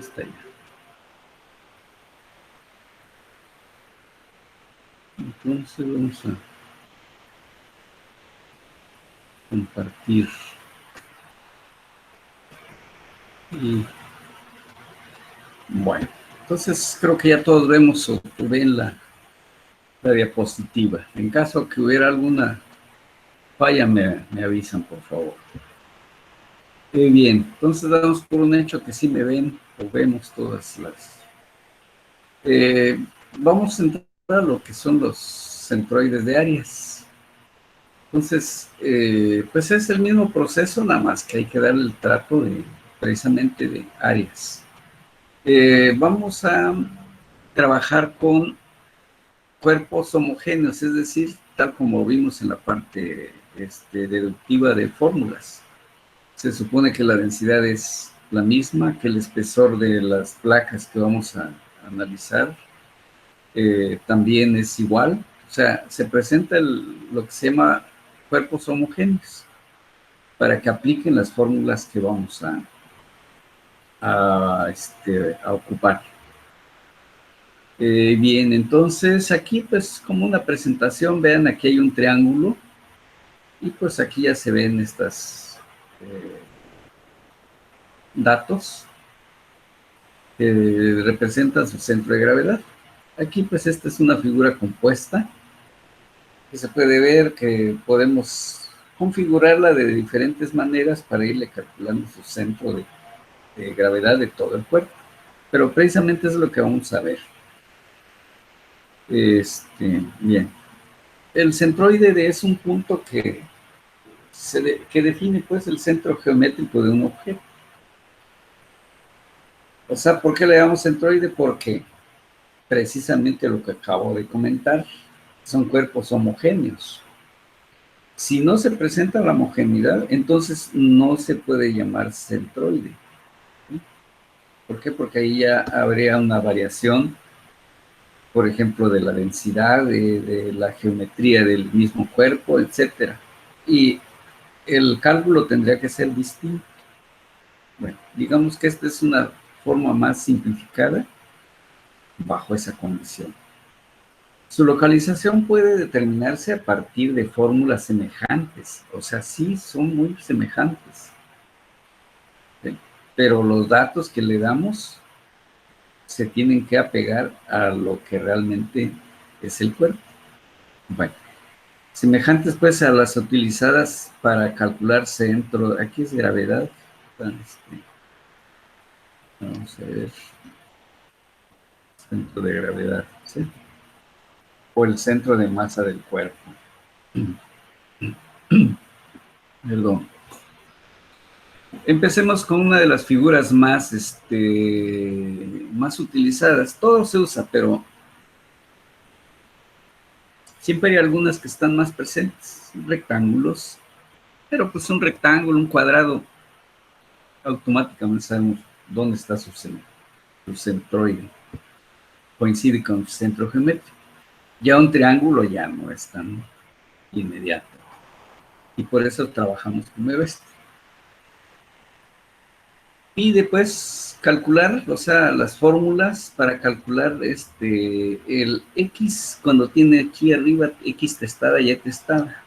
está ya. Entonces vamos a compartir. Y bueno, entonces creo que ya todos vemos o ven la diapositiva. En caso que hubiera alguna falla, me avisan, por favor. Bien, entonces damos por un hecho que sí me ven o vemos todas las... vamos a entrar a lo que son los centroides de Arias. Entonces, pues es el mismo proceso, nada más que hay que darle el trato precisamente de Arias. Vamos a trabajar con cuerpos homogéneos, es decir, tal como vimos en la parte deductiva de fórmulas. Se supone que la densidad es la misma, que el espesor de las placas que vamos a analizar también es igual. O sea, se presenta lo que se llama cuerpos homogéneos para que apliquen las fórmulas que vamos a ocupar. Bien, entonces aquí pues como una presentación, vean aquí hay un triángulo y pues aquí ya se ven estos datos que representan su centro de gravedad. Aquí pues esta es una figura compuesta que se puede ver que podemos configurarla de diferentes maneras para irle calculando su centro de gravedad de todo el cuerpo. Pero precisamente es lo que vamos a ver. Bien. El centroide es un punto que define pues el centro geométrico de un objeto. O sea, ¿por qué le llamamos centroide? Porque precisamente lo que acabo de comentar, son cuerpos homogéneos. Si no se presenta la homogeneidad, entonces no se puede llamar centroide. ¿Sí? ¿Por qué? Porque ahí ya habría una variación, por ejemplo, de la densidad, de la geometría del mismo cuerpo, etc. Y el cálculo tendría que ser distinto. Bueno, digamos que esta es una forma más simplificada bajo esa condición. Su localización puede determinarse a partir de fórmulas semejantes, o sea, sí son muy semejantes, ¿sí? Pero los datos que le damos se tienen que apegar a lo que realmente es el cuerpo. Bueno, semejantes pues a las utilizadas para calcular centro, aquí es gravedad, vamos a ver, centro de gravedad, ¿sí? O el centro de masa del cuerpo. Perdón. Empecemos con una de las figuras más utilizadas. Todo se usa, pero siempre hay algunas que están más presentes. Rectángulos, pero pues un rectángulo, un cuadrado, automáticamente sabemos dónde está su centroide. Coincide con su centro geométrico. Ya un triángulo ya no es tan inmediato. Y por eso trabajamos como este. Y después calcular, o sea, las fórmulas para calcular el X cuando tiene aquí arriba X testada y Y testada.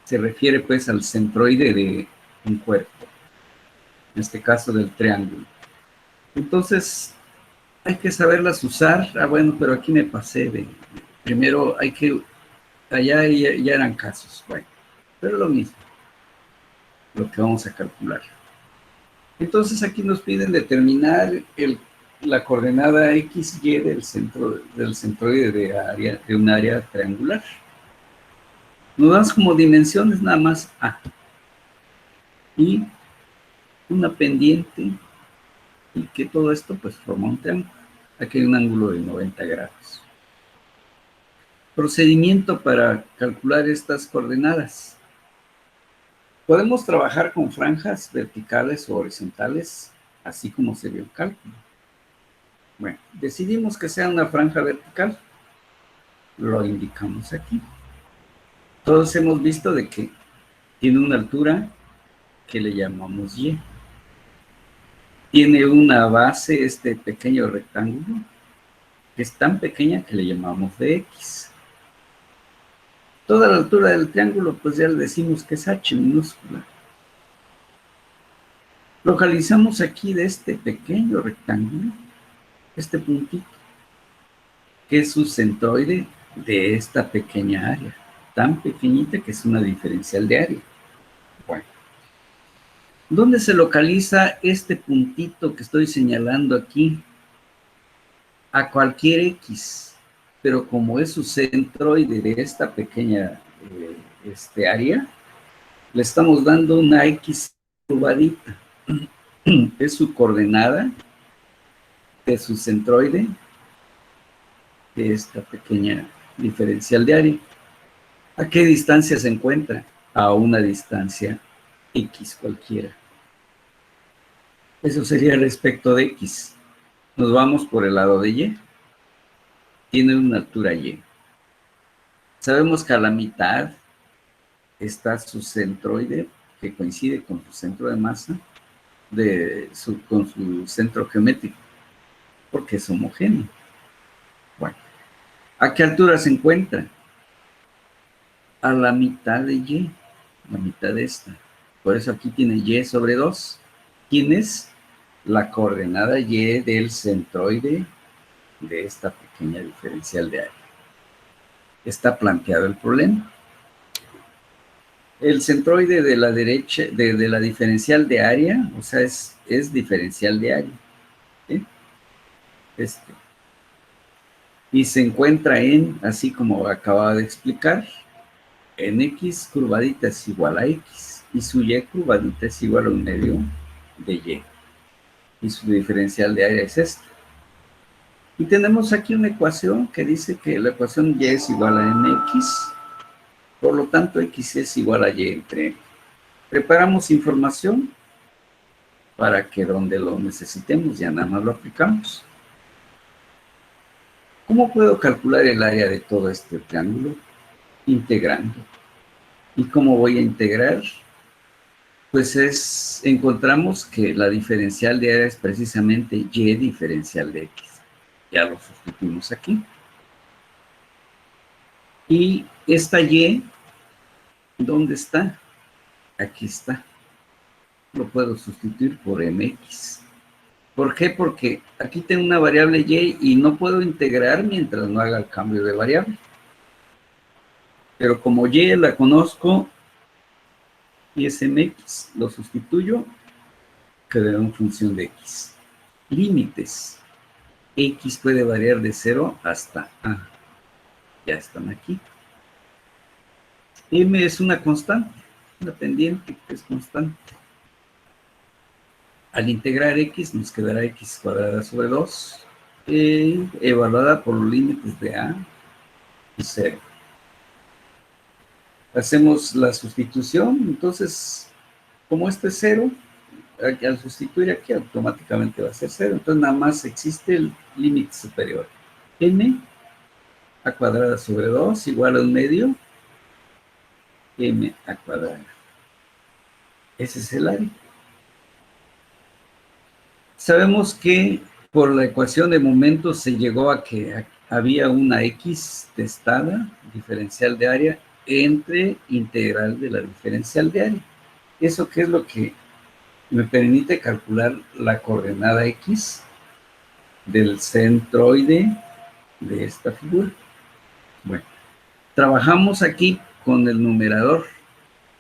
Se refiere pues al centroide de un cuerpo, en este caso del triángulo. Entonces, hay que saberlas usar. Ah, bueno, pero aquí me pasé primero hay que, allá ya eran casos, bueno, pero lo mismo, lo que vamos a calcular. Entonces aquí nos piden determinar la coordenada XY del centroide de un área triangular. Nos dan como dimensiones nada más A. Y una pendiente y que todo esto pues forma un triángulo. Aquí hay un ángulo de 90 grados. Procedimiento para calcular estas coordenadas. Podemos trabajar con franjas verticales o horizontales, así como se vio el cálculo. Bueno, decidimos que sea una franja vertical. Lo indicamos aquí. Todos hemos visto de que tiene una altura que le llamamos Y. tiene una base, este pequeño rectángulo, que es tan pequeña que le llamamos de X. Toda la altura del triángulo, pues ya le decimos que es H minúscula. Localizamos aquí de este pequeño rectángulo, este puntito, que es su centroide de esta pequeña área, tan pequeñita que es una diferencial de área. Bueno, ¿dónde se localiza este puntito que estoy señalando aquí? A cualquier X, pero como es su centroide de esta pequeña área, le estamos dando una X curvadita. Es su coordenada de su centroide de esta pequeña diferencial de área. ¿A qué distancia se encuentra? A una distancia X cualquiera. Eso sería respecto de X. Nos vamos por el lado de Y. Tiene una altura Y. Sabemos que a la mitad está su centroide, que coincide con su centro de masa, con su centro geométrico, porque es homogéneo. Bueno, ¿a qué altura se encuentra? A la mitad de Y, la mitad de esta. Por eso aquí tiene Y sobre 2. ¿Quién es? La coordenada Y del centroide de esta pequeña diferencial de área. Está planteado el problema. El centroide de la derecha, de la diferencial de área, o sea, es diferencial de área. ¿Sí? Y se encuentra en, así como acababa de explicar, en X curvadita es igual a X, y su Y curvadita es igual a un medio de Y. Y su diferencial de área es esta. Y tenemos aquí una ecuación que dice que la ecuación Y es igual a MX, por lo tanto X es igual a Y entre M. Preparamos información para que donde lo necesitemos ya nada más lo aplicamos. ¿Cómo puedo calcular el área de todo este triángulo? Integrando. ¿Y cómo voy a integrar? Pues encontramos que la diferencial de área es precisamente Y diferencial de X. Ya lo sustituimos aquí. Y esta Y, ¿dónde está? Aquí está. Lo puedo sustituir por MX. ¿Por qué? Porque aquí tengo una variable Y y no puedo integrar mientras no haga el cambio de variable. Pero como Y la conozco y es MX, lo sustituyo, quedará en función de X. Límites. X puede variar de 0 hasta A. Ya están aquí. M es una constante, una pendiente que es constante. Al integrar X nos quedará X cuadrada sobre 2, evaluada por los límites de A y 0. Hacemos la sustitución, entonces, como este es 0, al sustituir aquí automáticamente va a ser 0. Entonces nada más existe el límite superior. M a cuadrada sobre 2 igual a un medio M a cuadrada. Ese es el área. Sabemos que por la ecuación de momentos se llegó a que había una X testada, diferencial de área, entre integral de la diferencial de área. ¿Eso qué es lo que me permite calcular la coordenada X del centroide de esta figura? Bueno, trabajamos aquí con el numerador,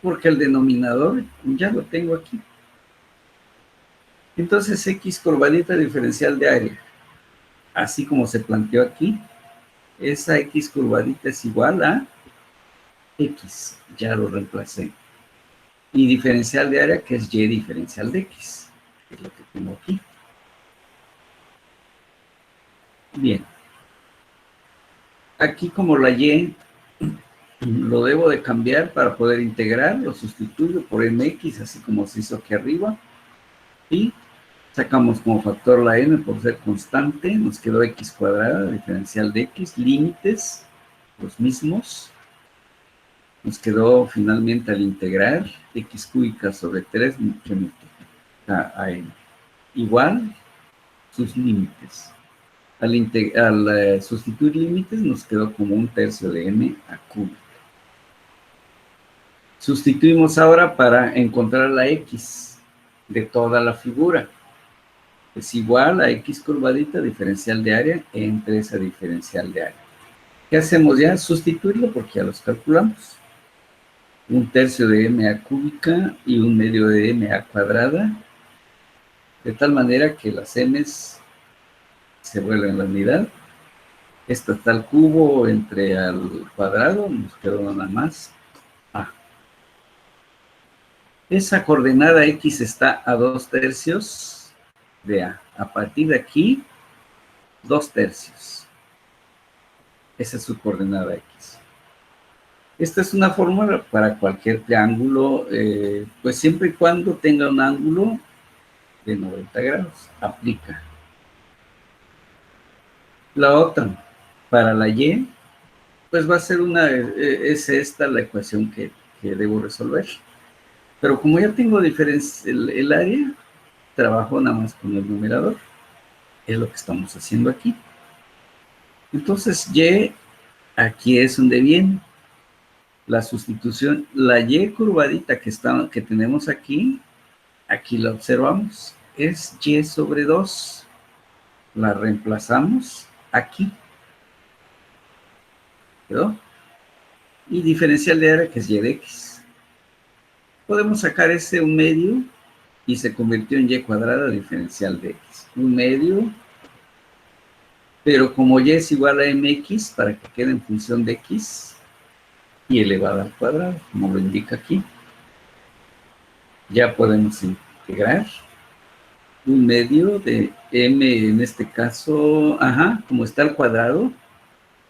porque el denominador ya lo tengo aquí. Entonces, X curvadita diferencial de área, así como se planteó aquí, esa X curvadita es igual a X, ya lo reemplacé. Y diferencial de área, que es Y diferencial de X, que es lo que tengo aquí. Bien. Aquí como la Y lo debo de cambiar para poder integrar, lo sustituyo por MX, así como se hizo aquí arriba. Y sacamos como factor la n por ser constante, nos quedó X cuadrada, diferencial de X, límites, los mismos. Nos quedó finalmente al integrar X cúbica sobre 3 que multiplica a n. igual sus límites. Al sustituir límites nos quedó como 1/3 de m a cúbica. Sustituimos ahora para encontrar la x de toda la figura. Es igual a x curvadita diferencial de área entre esa diferencial de área. ¿Qué hacemos ya? Sustituirlo porque ya los calculamos. 1/3 de m a cúbica y 1/2 de m a cuadrada, de tal manera que las m's se vuelven la unidad. Esta está al cubo entre al cuadrado, nos quedó nada más a. Esa coordenada x está a 2/3 de a. A partir de aquí, 2/3. Esa es su coordenada x. Esta es una fórmula para cualquier triángulo, pues siempre y cuando tenga un ángulo de 90 grados. Aplica. La otra, para la y, pues va a ser es esta la ecuación que debo resolver. Pero como ya tengo el área, trabajo nada más con el numerador. Es lo que estamos haciendo aquí. Entonces, y, aquí es donde viene la sustitución. La y curvadita que tenemos aquí la observamos. Es y sobre 2. La reemplazamos aquí. ¿Quedó? Y diferencial de área, que es y de x. Podemos sacar ese 1/2 y se convirtió en y cuadrada diferencial de x. 1/2, pero como y es igual a mx, para que quede en función de x, y elevada al cuadrado, como lo indica aquí. Ya podemos integrar 1/2 de m, en este caso, como está al cuadrado,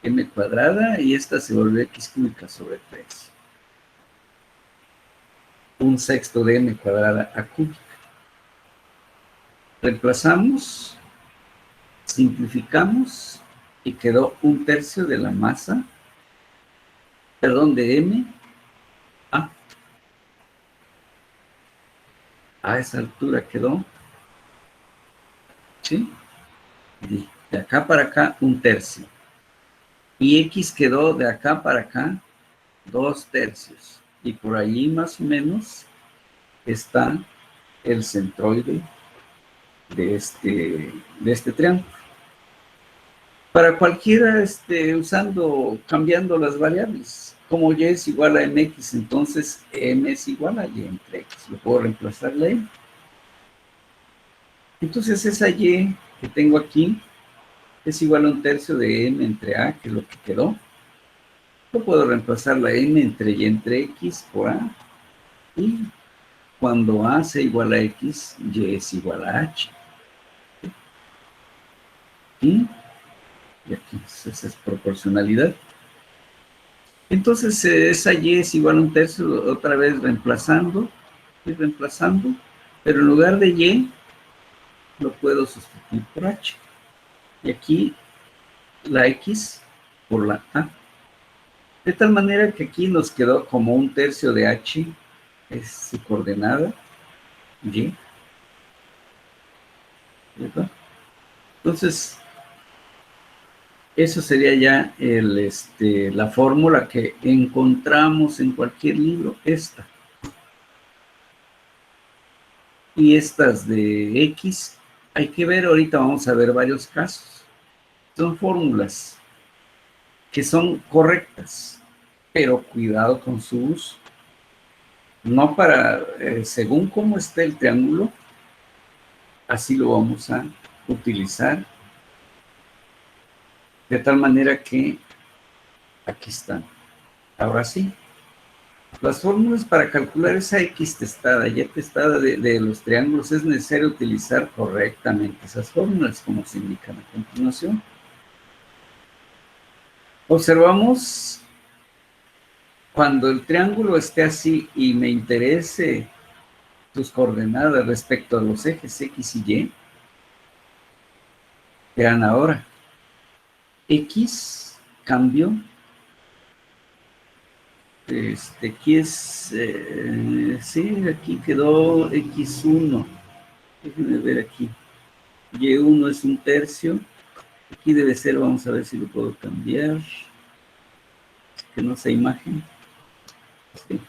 m cuadrada, y esta se vuelve x cúbica sobre 3. 1/6 de m cuadrada a cúbica. Reemplazamos, simplificamos, y quedó 1/3 de la masa, perdón, de m a esa altura quedó, ¿sí? De acá para acá, 1/3. Y x quedó de acá para acá, 2/3. Y por allí más o menos está el centroide de este triángulo. Para cualquiera, cambiando las variables. Como y es igual a mx, entonces m es igual a y entre x. Lo puedo reemplazar la m. Entonces esa y que tengo aquí es igual a 1/3 de m entre a, que es lo que quedó. Yo puedo reemplazar la m entre y entre x por a. Y cuando a sea igual a x, y es igual a h. Y aquí esa es proporcionalidad. Entonces esa y es igual a 1/3, otra vez reemplazando, pero en lugar de y, lo puedo sustituir por h. Y aquí la x por la a. De tal manera que aquí nos quedó como 1/3 de h, es su coordenada, y. ¿Verdad? Entonces, eso sería ya la fórmula que encontramos en cualquier libro, esta. Y estas de x, hay que ver, ahorita vamos a ver varios casos. Son fórmulas que son correctas, pero cuidado con su uso. No para, según cómo esté el triángulo, así lo vamos a utilizar. De tal manera que aquí están. Ahora sí, las fórmulas para calcular esa x testada, y testada de los triángulos, es necesario utilizar correctamente esas fórmulas, como se indican a continuación. Observamos cuando el triángulo esté así y me interese sus coordenadas respecto a los ejes x y y, vean ahora, x cambio, aquí es, sí, aquí quedó x1, Déjenme ver aquí. Y1 es un tercio. Aquí debe ser, vamos a ver si lo puedo cambiar. Que no sea imagen. Sí.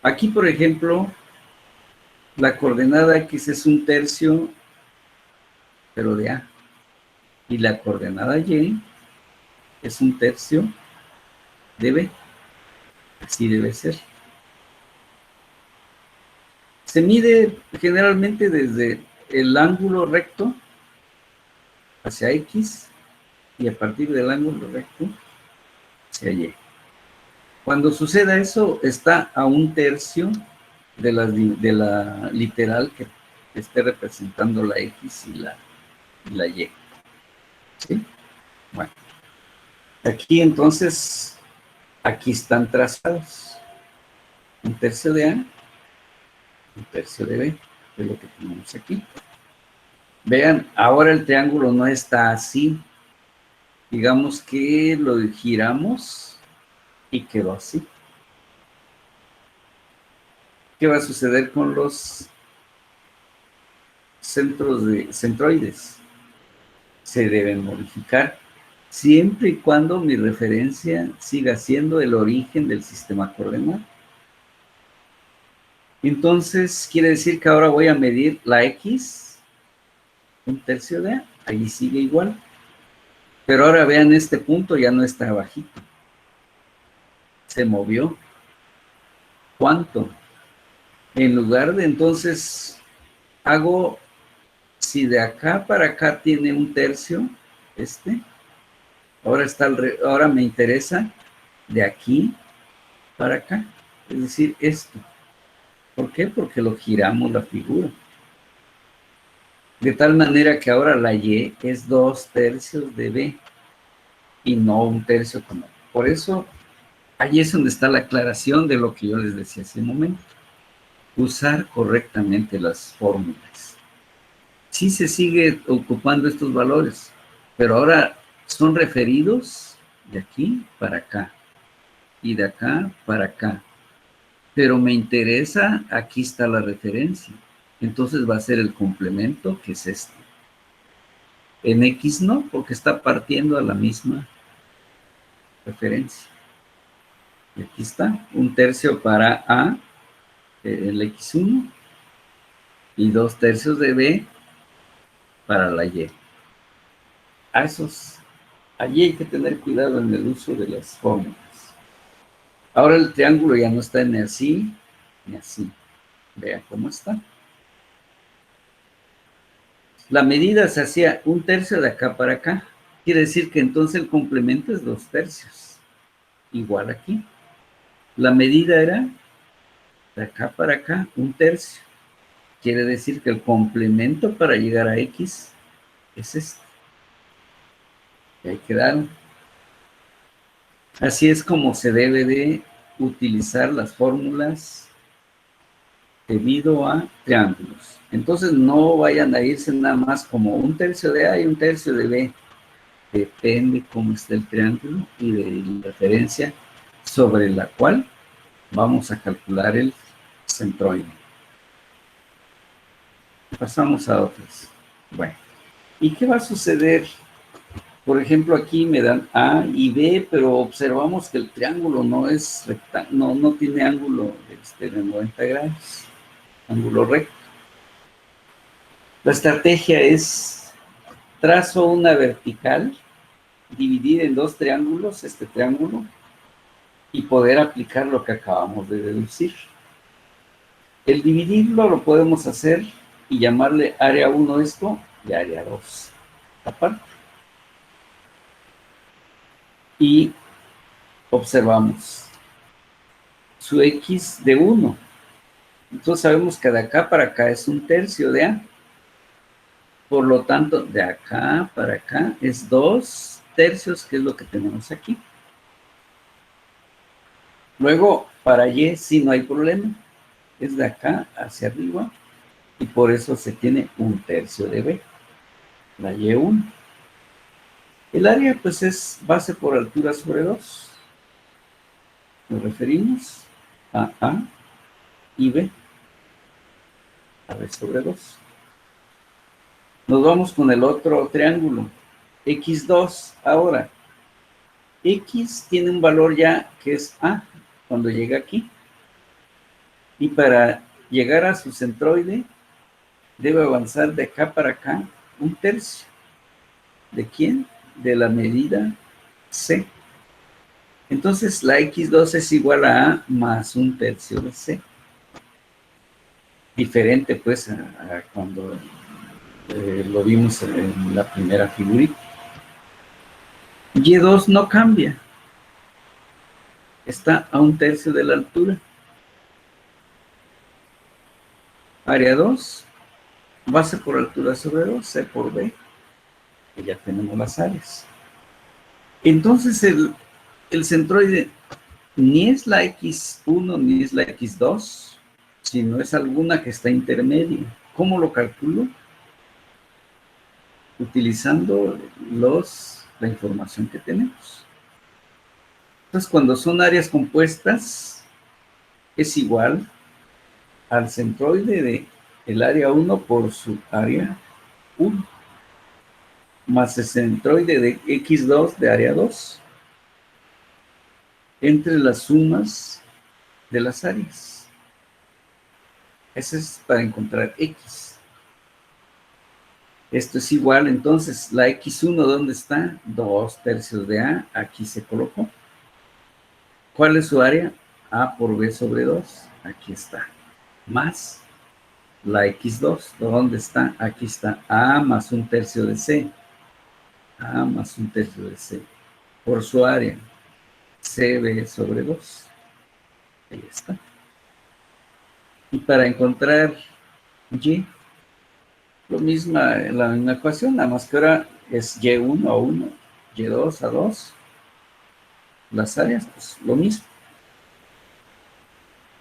Aquí, por ejemplo, la coordenada X es un tercio, pero de A. Y la coordenada Y es un tercio de B. Así debe ser. Se mide generalmente desde el ángulo recto hacia X y a partir del ángulo recto hacia Y. Cuando suceda eso, está a un tercio de la literal que esté representando la X y la Y. ¿Sí? Bueno. Aquí entonces, aquí están trazados. Un tercio de A, un tercio de B, que es lo que tenemos aquí. Vean, ahora el triángulo no está así. Digamos que lo giramos y quedó así. ¿Qué va a suceder con los centroides? Se deben modificar siempre y cuando mi referencia siga siendo el origen del sistema coordenado. Entonces, quiere decir que ahora voy a medir la X, un tercio de A, ahí sigue igual. Pero ahora vean, este punto ya no está bajito. Se movió. ¿Cuánto? En lugar de entonces, hago, si de acá para acá tiene un tercio, ahora me interesa de aquí para acá, es decir, esto. ¿Por qué? Porque lo giramos la figura. De tal manera que ahora la Y es 2/3 de B y no un tercio como. Por eso, ahí es donde está la aclaración de lo que yo les decía hace un momento. Usar correctamente las fórmulas. Sí se sigue ocupando estos valores, pero ahora son referidos de aquí para acá y de acá para acá. Pero me interesa, aquí está la referencia. Entonces va a ser el complemento, que es este. En X no, porque está partiendo a la misma referencia. Y aquí está, un tercio para A, el X1, y 2/3 de B para la Y. Allí hay que tener cuidado en el uso de las fórmulas. Ahora el triángulo ya no está ni así, ni así. Vean cómo está. La medida se hacía un tercio de acá para acá. Quiere decir que entonces el complemento es 2/3. Igual aquí. La medida era de acá para acá, un tercio. Quiere decir que el complemento para llegar a X es este. Y ahí quedaron. Así es como se debe de utilizar las fórmulas debido a triángulos. Entonces no vayan a irse nada más como un tercio de A y un tercio de B. Depende cómo está el triángulo y de la referencia sobre la cual vamos a calcular el centroide. Pasamos a otras. Bueno, ¿y qué va a suceder? Por ejemplo, aquí me dan A y B, pero observamos que el triángulo no es recta, no tiene ángulo de 90 grados, ángulo recto. La estrategia es trazo una vertical, dividir en dos triángulos este triángulo y poder aplicar lo que acabamos de deducir. El dividirlo lo podemos hacer y llamarle área 1 esto y área 2 aparte. Y observamos su X de 1. Entonces sabemos que de acá para acá es un tercio de A. Por lo tanto, de acá para acá es 2/3, que es lo que tenemos aquí. Luego, para Y sí no hay problema. Es de acá hacia arriba y por eso se tiene un tercio de B. La Y1. El área pues es base por altura sobre 2. Nos referimos a A y B. AB sobre 2. Nos vamos con el otro triángulo. X2. Ahora, X tiene un valor ya que es A cuando llega aquí. Y para llegar a su centroide, debe avanzar de acá para acá 1/3. ¿De quién? De la medida C. Entonces, la X2 es igual a A más 1/3 de C. Diferente, pues, a cuando lo vimos en la primera figurita. Y2 no cambia. Está a 1/3 de la altura. Área 2, base por altura sobre 2, C por B. Y ya tenemos las áreas. Entonces, el centroide ni es la X1 ni es la X2, sino es alguna que está intermedia. ¿Cómo lo calculo? Utilizando la información que tenemos. Entonces, cuando son áreas compuestas, es igual al centroide del área 1 por su área 1, más el centroide de X2 de área 2, entre las sumas de las áreas. Ese es para encontrar X. Esto es igual, entonces, la X1, ¿dónde está? 2/3 de A, aquí se colocó. ¿Cuál es su área? A por B sobre 2, aquí está. Más la X2, ¿dónde está? Aquí está. A más 1/3 de C. A más 1/3 de C. Por su área, CB sobre 2. Ahí está. Y para encontrar Y, la misma ecuación, nada más que ahora es Y1 a 1, Y2 a 2. Las áreas, pues lo mismo.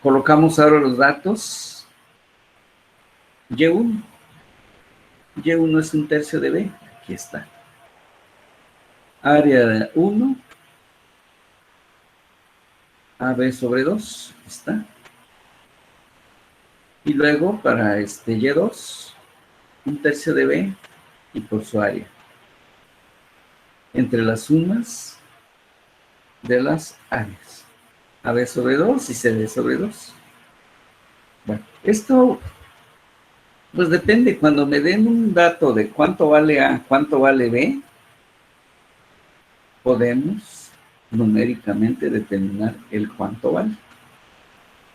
Colocamos ahora los datos. Y1. Y1 es 1/3 de B. Aquí está. Área 1, AB sobre 2. Aquí está. Y luego para Y2, 1/3 de B y por su área. Entre las sumas de las áreas. AB sobre 2 y CD sobre 2. Bueno, esto pues depende. Cuando me den un dato de cuánto vale A, cuánto vale B, podemos numéricamente determinar el cuánto vale.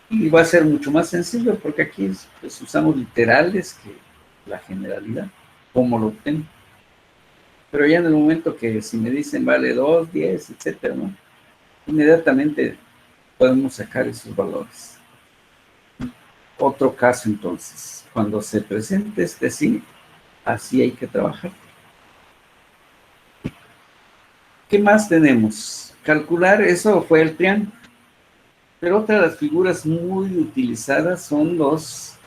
Y va a ser mucho más sencillo porque aquí pues, usamos literales que la generalidad, cómo lo obtengo. Pero ya en el momento que si me dicen vale 2, 10, etcétera, ¿no? Inmediatamente podemos sacar esos valores. Otro caso entonces, cuando se presente este sí, así hay que trabajar. ¿Qué más tenemos? Calcular, eso fue el triángulo. Pero otra de las figuras muy utilizadas son las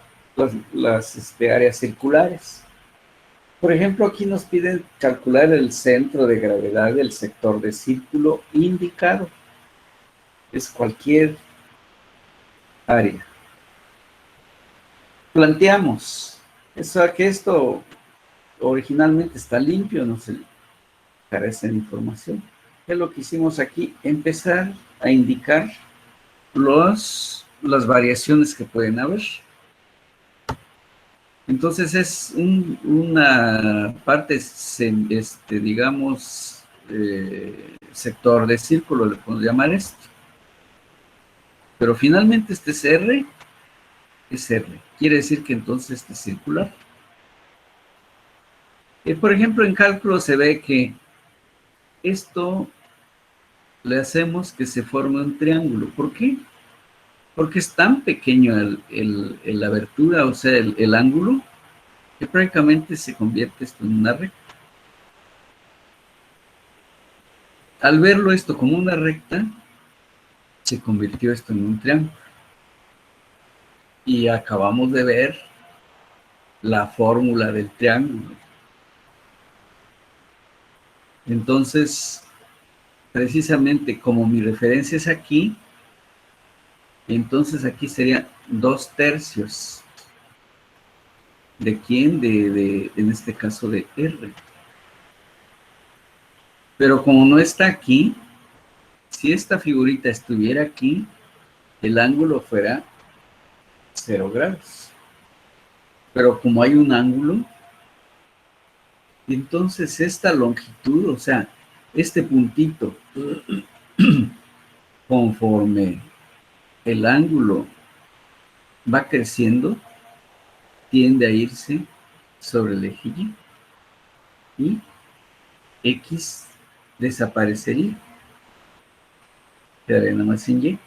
áreas circulares. Por ejemplo, aquí nos piden calcular el centro de gravedad del sector de círculo indicado. Es cualquier área. Planteamos, que esto originalmente está limpio, no se carece de información. ¿Qué es lo que hicimos aquí? Empezar a indicar las variaciones que pueden haber. Entonces es una parte, digamos, sector de círculo, le podemos llamar esto. Pero finalmente este es R, es R. Quiere decir que entonces este es circular. Por ejemplo, en cálculo se ve que esto le hacemos que se forme un triángulo. ¿Por qué? Porque es tan pequeño la abertura, o sea, el ángulo, que prácticamente se convierte esto en una recta. Al verlo esto como una recta, se convirtió esto en un triángulo. Y acabamos de ver la fórmula del triángulo. Entonces, precisamente como mi referencia es aquí, entonces aquí sería 2/3. ¿De quién? En este caso de R. Pero como no está aquí, si esta figurita estuviera aquí, el ángulo fuera 0 grados. Pero como hay un ángulo, entonces esta longitud, o sea, este puntito, conforme el ángulo va creciendo, tiende a irse sobre el eje Y X desaparecería. Quedaría nada más en Y.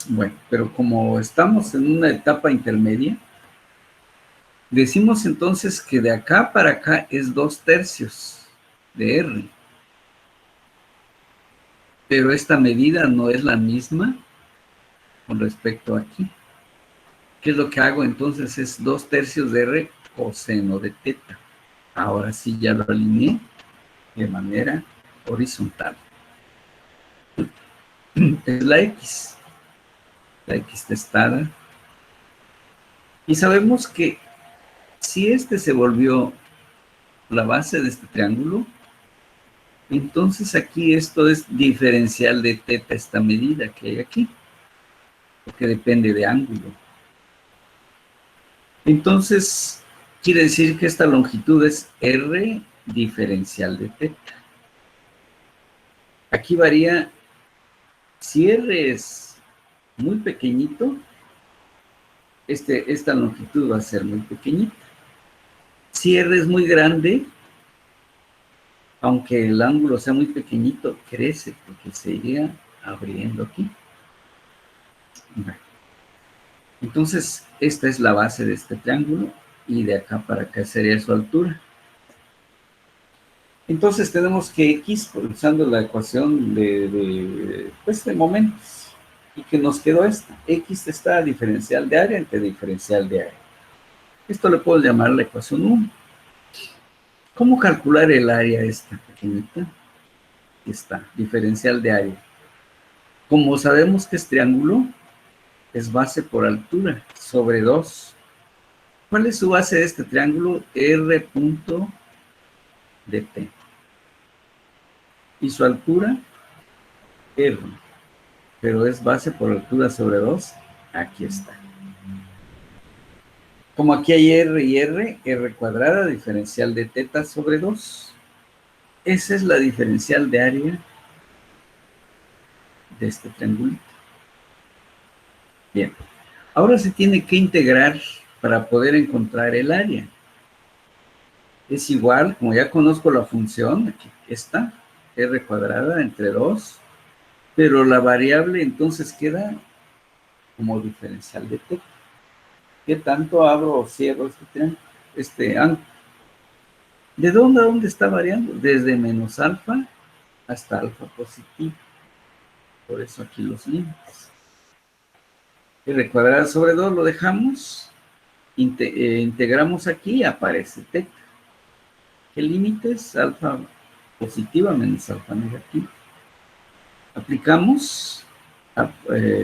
Bueno, pero como estamos en una etapa intermedia, decimos entonces que de acá para acá es 2/3 de R. Pero esta medida no es la misma con respecto a aquí. ¿Qué es lo que hago entonces? Es 2/3 de R coseno de teta. Ahora sí ya lo alineé de manera horizontal. Es la X testada. Y sabemos que si este se volvió la base de este triángulo, entonces aquí esto es diferencial de teta, esta medida que hay aquí, porque depende de ángulo. Entonces, quiere decir que esta longitud es R diferencial de teta. Aquí varía, si R es muy pequeñito, esta longitud va a ser muy pequeñita. Si R es muy grande, aunque el ángulo sea muy pequeñito, crece porque se iría abriendo aquí. Bueno, entonces, esta es la base de este triángulo y de acá para acá sería su altura. Entonces tenemos que X, usando la ecuación de momentos, y que nos quedó esta. X está diferencial de área entre diferencial de área. Esto le puedo llamar la ecuación 1. ¿Cómo calcular el área esta pequeñita? Aquí está, diferencial de área. Como sabemos que es triángulo, es base por altura, sobre 2. ¿Cuál es su base de este triángulo? R punto de T. Y su altura, R. Pero es base por altura sobre 2. Aquí está. Como aquí hay R y R cuadrada, diferencial de teta sobre 2. Esa es la diferencial de área de este triangulito. Bien. Ahora se tiene que integrar para poder encontrar el área. Es igual, como ya conozco la función, aquí está, R cuadrada entre 2, pero la variable entonces queda como diferencial de teta. ¿Qué tanto abro o cierro este ángulo? ¿De dónde a dónde está variando? Desde menos alfa hasta alfa positivo. Por eso aquí los límites. R cuadrada sobre 2 lo dejamos. Integramos aquí, aparece teta. ¿Qué límites? Alfa positiva menos alfa negativa. Aplicamos,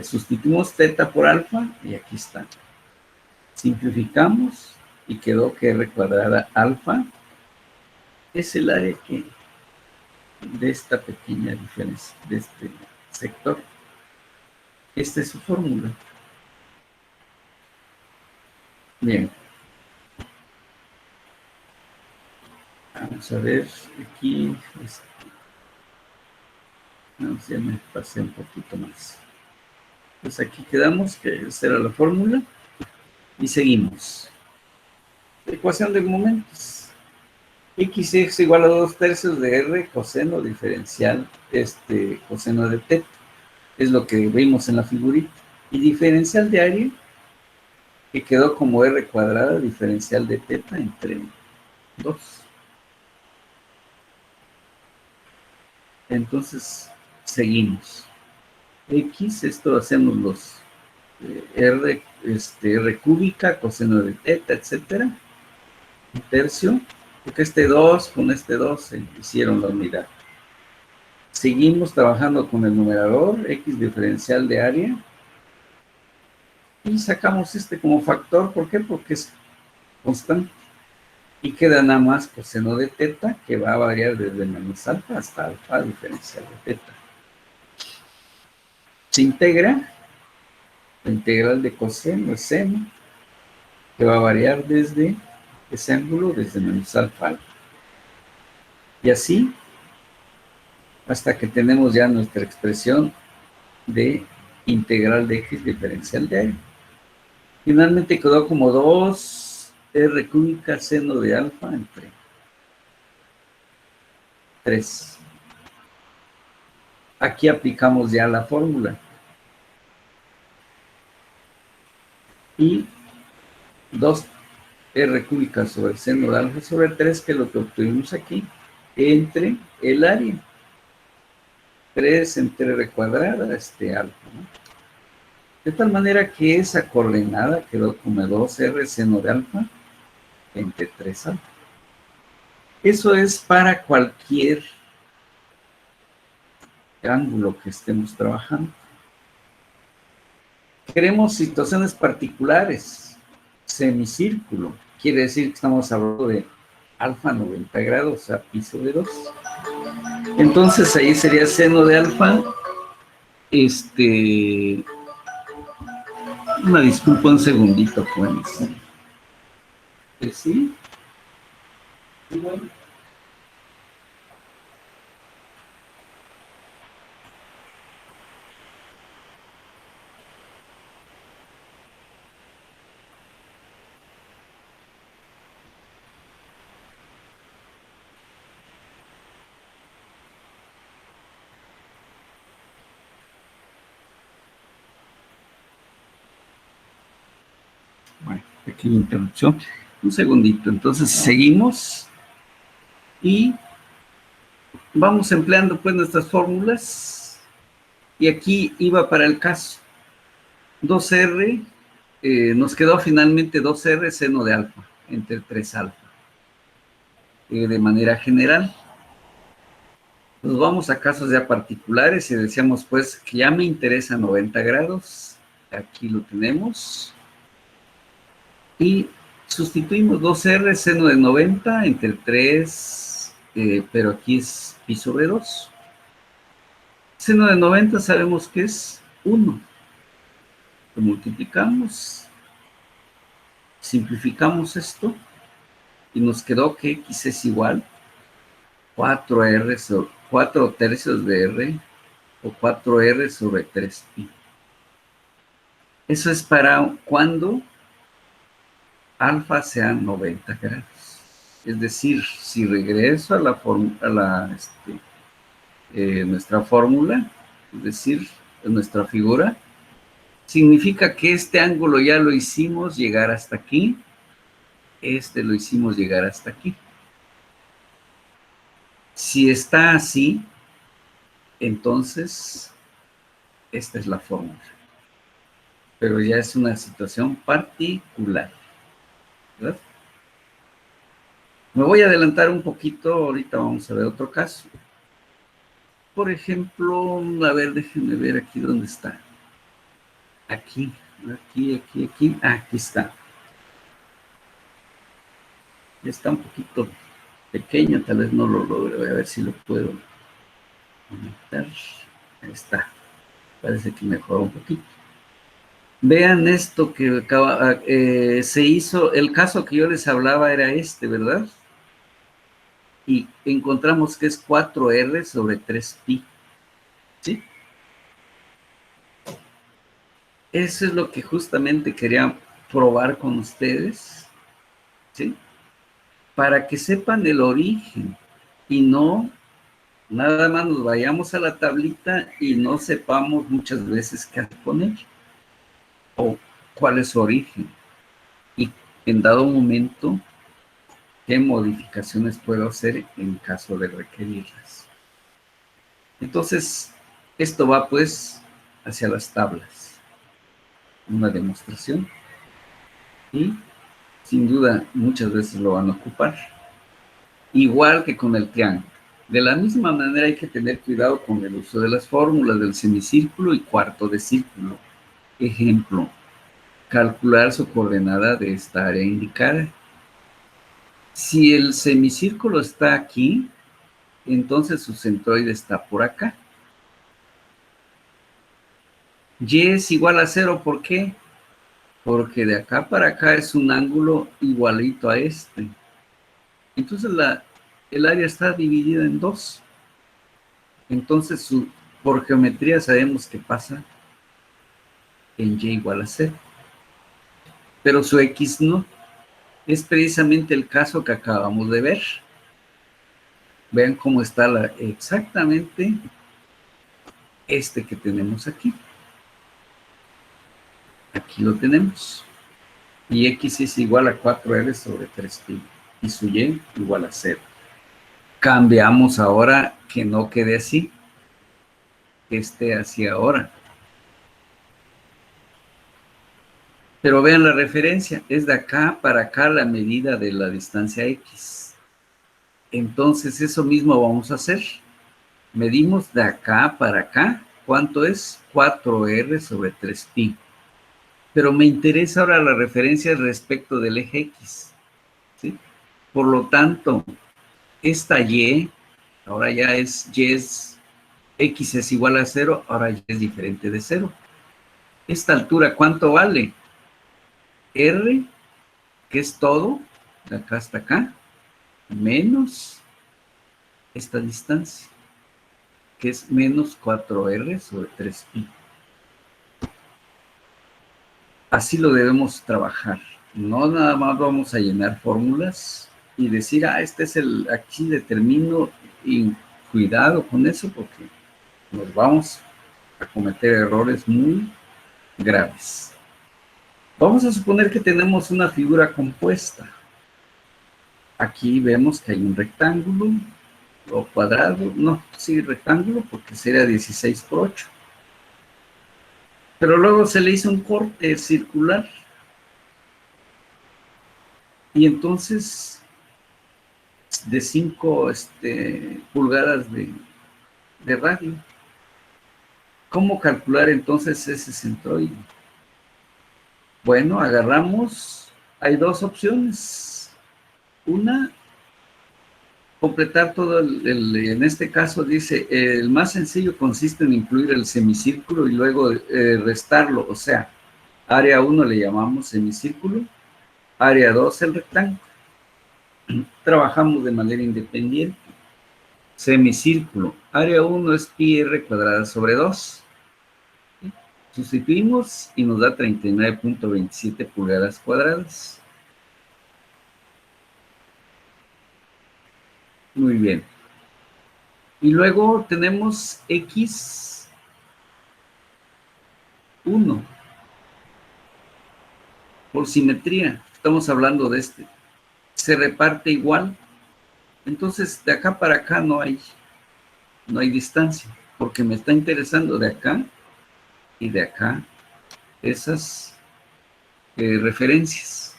sustituimos teta por alfa y aquí está. Simplificamos y quedó que R cuadrada alfa es el área de esta pequeña diferencia, de este sector. Esta es su fórmula. Bien. Vamos a ver aquí. No, ya me pasé un poquito más. Pues aquí quedamos, que esa era la fórmula. Y seguimos. Ecuación de momentos. X es igual a 2/3 de R coseno diferencial, coseno de teta. Es lo que vimos en la figurita. Y diferencial de área, que quedó como R cuadrada diferencial de teta entre 2. Entonces, seguimos. X, esto hacemos los R, R cúbica, coseno de teta, etcétera. Un tercio, porque este 2 con este 2 se hicieron la unidad. Seguimos trabajando con el numerador, X diferencial de área. Y sacamos este como factor, ¿por qué? Porque es constante. Y queda nada más coseno de teta, que va a variar desde menos alfa hasta alfa diferencial de teta. Se integra la integral de coseno de seno, que va a variar desde ese ángulo, desde menos alfa a alfa. Y así, hasta que tenemos ya nuestra expresión de integral de x diferencial de y. Finalmente quedó como 2r cúbica seno de alfa entre 3. Aquí aplicamos ya la fórmula. Y 2r cúbica sobre el seno de alfa sobre 3, que es lo que obtuvimos aquí, entre el área. 3 entre r cuadrada, alfa, ¿no? De tal manera que esa coordenada quedó como 2r seno de alfa entre 3 alfa. Eso es para cualquier ángulo que estemos trabajando. Queremos situaciones particulares. Semicírculo. Quiere decir que estamos hablando de alfa 90 grados a pi sobre 2. Entonces ahí sería seno de alfa. Una disculpa, un segundito, pues. ¿Sí? ¿Sí, bueno? Bueno, pequeña interrupción. Un segundito. Entonces seguimos y vamos empleando pues nuestras fórmulas. Y aquí iba para el caso. 2R, nos quedó finalmente 2R seno de alfa entre 3 alfa. De manera general. Nos vamos a casos ya particulares y decíamos pues que ya me interesa 90 grados. Aquí lo tenemos. Y sustituimos 2R seno de 90 entre 3, pero aquí es pi sobre 2. Seno de 90 sabemos que es 1. Lo multiplicamos, simplificamos esto y nos quedó que x es igual 4R sobre 4 tercios de R o 4R sobre 3pi. Eso es para cuando alfa sea 90 grados. Es decir, si regreso a nuestra fórmula, es decir, en nuestra figura, significa que este ángulo ya lo hicimos llegar hasta aquí, lo hicimos llegar hasta aquí. Si está así, entonces esta es la fórmula. Pero ya es una situación particular, ¿verdad? Me voy a adelantar un poquito, ahorita vamos a ver otro caso. Por ejemplo, a ver, déjenme ver aquí dónde está. Aquí. Aquí está. Está un poquito pequeño, tal vez no lo logre. Voy a ver si lo puedo conectar. Ahí está. Parece que mejoró un poquito. Vean esto que se hizo. El caso que yo les hablaba era ¿verdad? Y encontramos que es 4R sobre 3pi. ¿Sí? Eso es lo que justamente quería probar con ustedes, ¿sí? Para que sepan el origen y no nada más nos vayamos a la tablita y no sepamos muchas veces qué poner o cuál es su origen y en dado momento qué modificaciones puedo hacer en caso de requerirlas. Entonces, esto va pues hacia las tablas. Una demostración y sin duda muchas veces lo van a ocupar. Igual que con el triángulo. De la misma manera hay que tener cuidado con el uso de las fórmulas del semicírculo y cuarto de círculo. Ejemplo, calcular su coordenada de esta área indicada. Si el semicírculo está aquí, entonces su centroide está por acá. Y es igual a 0, ¿por qué? Porque de acá para acá es un ángulo igualito a este. Entonces el área está dividida en 2. Entonces por geometría sabemos que pasa en y igual a 0. Pero su x no. Es precisamente el caso que acabamos de ver. Vean cómo está exactamente este que tenemos aquí. Aquí lo tenemos. Y x es igual a 4r sobre 3pi. Y su y igual a 0. Cambiamos ahora que no quede así. Que esté así ahora. Pero vean la referencia. Es de acá para acá la medida de la distancia x. Entonces eso mismo vamos a hacer. Medimos de acá para acá. ¿Cuánto es? 4r sobre 3pi. Pero me interesa ahora la referencia respecto del eje X, ¿sí? Por lo tanto, esta Y, ahora ya es X es igual a 0, ahora Y es diferente de 0. Esta altura, ¿cuánto vale? R, que es todo, de acá hasta acá, menos esta distancia, que es menos 4R sobre 3pi. Así lo debemos trabajar. No nada más vamos a llenar fórmulas y decir, este es aquí determino, y cuidado con eso porque nos vamos a cometer errores muy graves. Vamos a suponer que tenemos una figura compuesta. Aquí vemos que hay un rectángulo o cuadrado, no, sí, rectángulo porque sería 16 por 8. Pero luego se le hizo un corte circular. Y entonces de 5 pulgadas de radio. ¿Cómo calcular entonces ese centroide? Bueno, agarramos, hay dos opciones. Una, completar todo en este caso dice, el más sencillo consiste en incluir el semicírculo y luego restarlo, o sea, área 1 le llamamos semicírculo, área 2 el rectángulo. Trabajamos de manera independiente. Semicírculo, área 1 es pi r cuadrada sobre 2. Sustituimos y nos da 39.27 pulgadas cuadradas. Muy bien. Y luego tenemos x1. Por simetría, estamos hablando de este. Se reparte igual. Entonces, de acá para acá no hay distancia, porque me está interesando de acá y de acá esas referencias.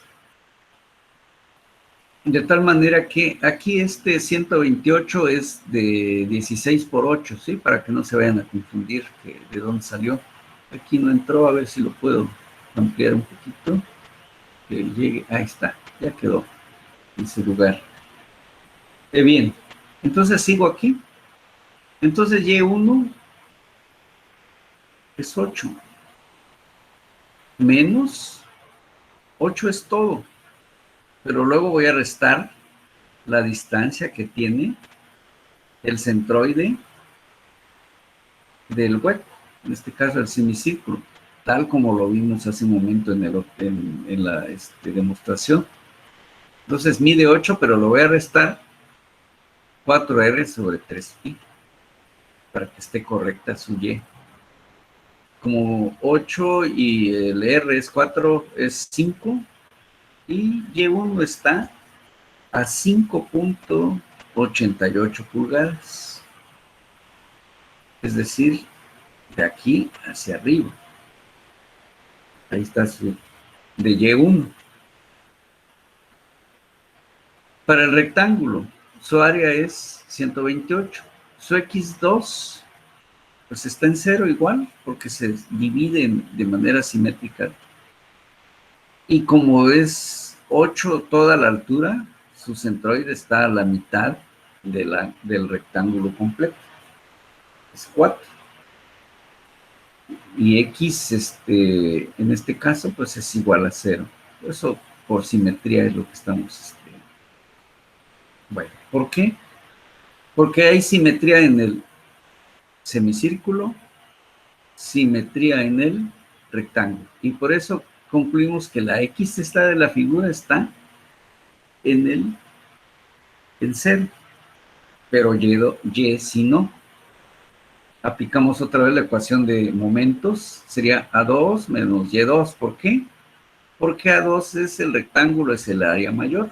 De tal manera que aquí este 128 es de 16 por 8, ¿sí? Para que no se vayan a confundir de dónde salió. Aquí no entró, a ver si lo puedo ampliar un poquito. Que llegue, ahí está, ya quedó en su lugar. Bien, entonces sigo aquí. Entonces Y1 es 8. Menos 8 es todo. Pero luego voy a restar la distancia que tiene el centroide del hueco, en este caso el semicírculo, tal como lo vimos hace un momento en la demostración. Entonces mide 8, pero lo voy a restar 4r sobre 3pi, para que esté correcta su y. Como 8 y el r es 4, es 5, y y1 está a 5.88 pulgadas. Es decir, de aquí hacia arriba. Ahí está su de Y1. Para el rectángulo, su área es 128. Su X2, pues está en 0 igual, porque se divide de manera simétrica Y como es 8 toda la altura, su centroide está a la mitad del rectángulo completo. Es 4. Y X, en este caso, pues es igual a 0. Eso por simetría es lo que estamos... bueno, ¿por qué? Porque hay simetría en el semicírculo, simetría en el rectángulo. Y por eso concluimos que la X de la figura está en 0, pero Y si no. Aplicamos otra vez la ecuación de momentos, sería A2 menos Y2. ¿Por qué? Porque A2 es el rectángulo, es el área mayor.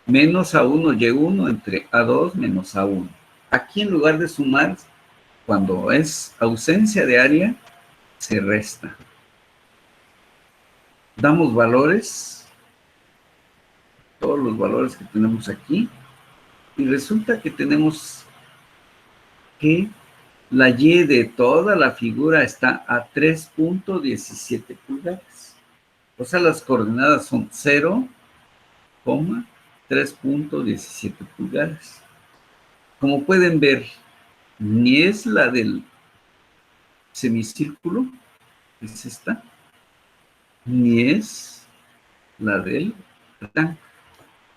Menos A1, Y1 entre A2 menos A1. Aquí en lugar de sumar, cuando es ausencia de área, se resta. Damos valores, todos los valores que tenemos aquí, y resulta que tenemos que la Y de toda la figura está a 3.17 pulgadas. O sea, las coordenadas son 0, 3.17 pulgadas. Como pueden ver, ni es la del semicírculo, es esta, ni es la del rectángulo.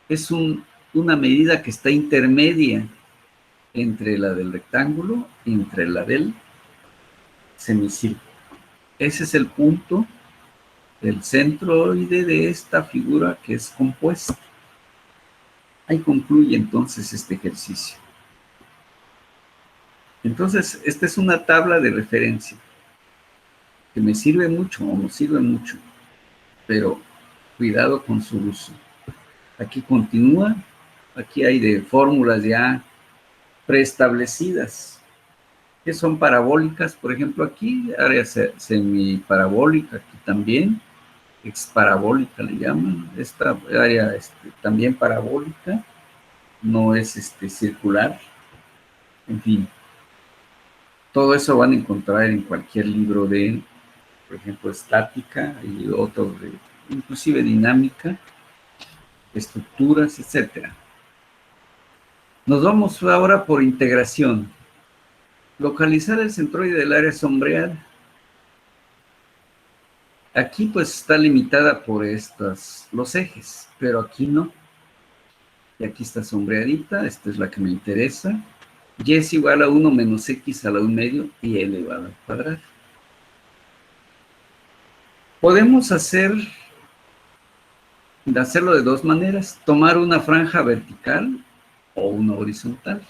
Es una medida que está intermedia entre la del rectángulo y entre la del semicírculo. Ese es el punto del centroide de esta figura que es compuesta. Ahí concluye entonces este ejercicio. Entonces, esta es una tabla de referencia que me sirve mucho o nos sirve mucho, pero cuidado con su uso. Aquí continúa, aquí hay de fórmulas ya preestablecidas, que son parabólicas, por ejemplo, aquí, área semiparabólica, aquí también, exparabólica le llaman, esta área también parabólica, no es circular, en fin. Todo eso van a encontrar en cualquier libro de, por ejemplo, estática y otros de, inclusive dinámica, estructuras, etcétera. Nos vamos ahora por integración. Localizar el centroide del área sombreada. Aquí pues está limitada por los ejes, pero aquí no. Y aquí está sombreadita, esta es la que me interesa. Y es igual a 1 menos x a la 1 medio y elevado al cuadrado. Podemos hacerlo de dos maneras. Tomar una franja vertical o una horizontal.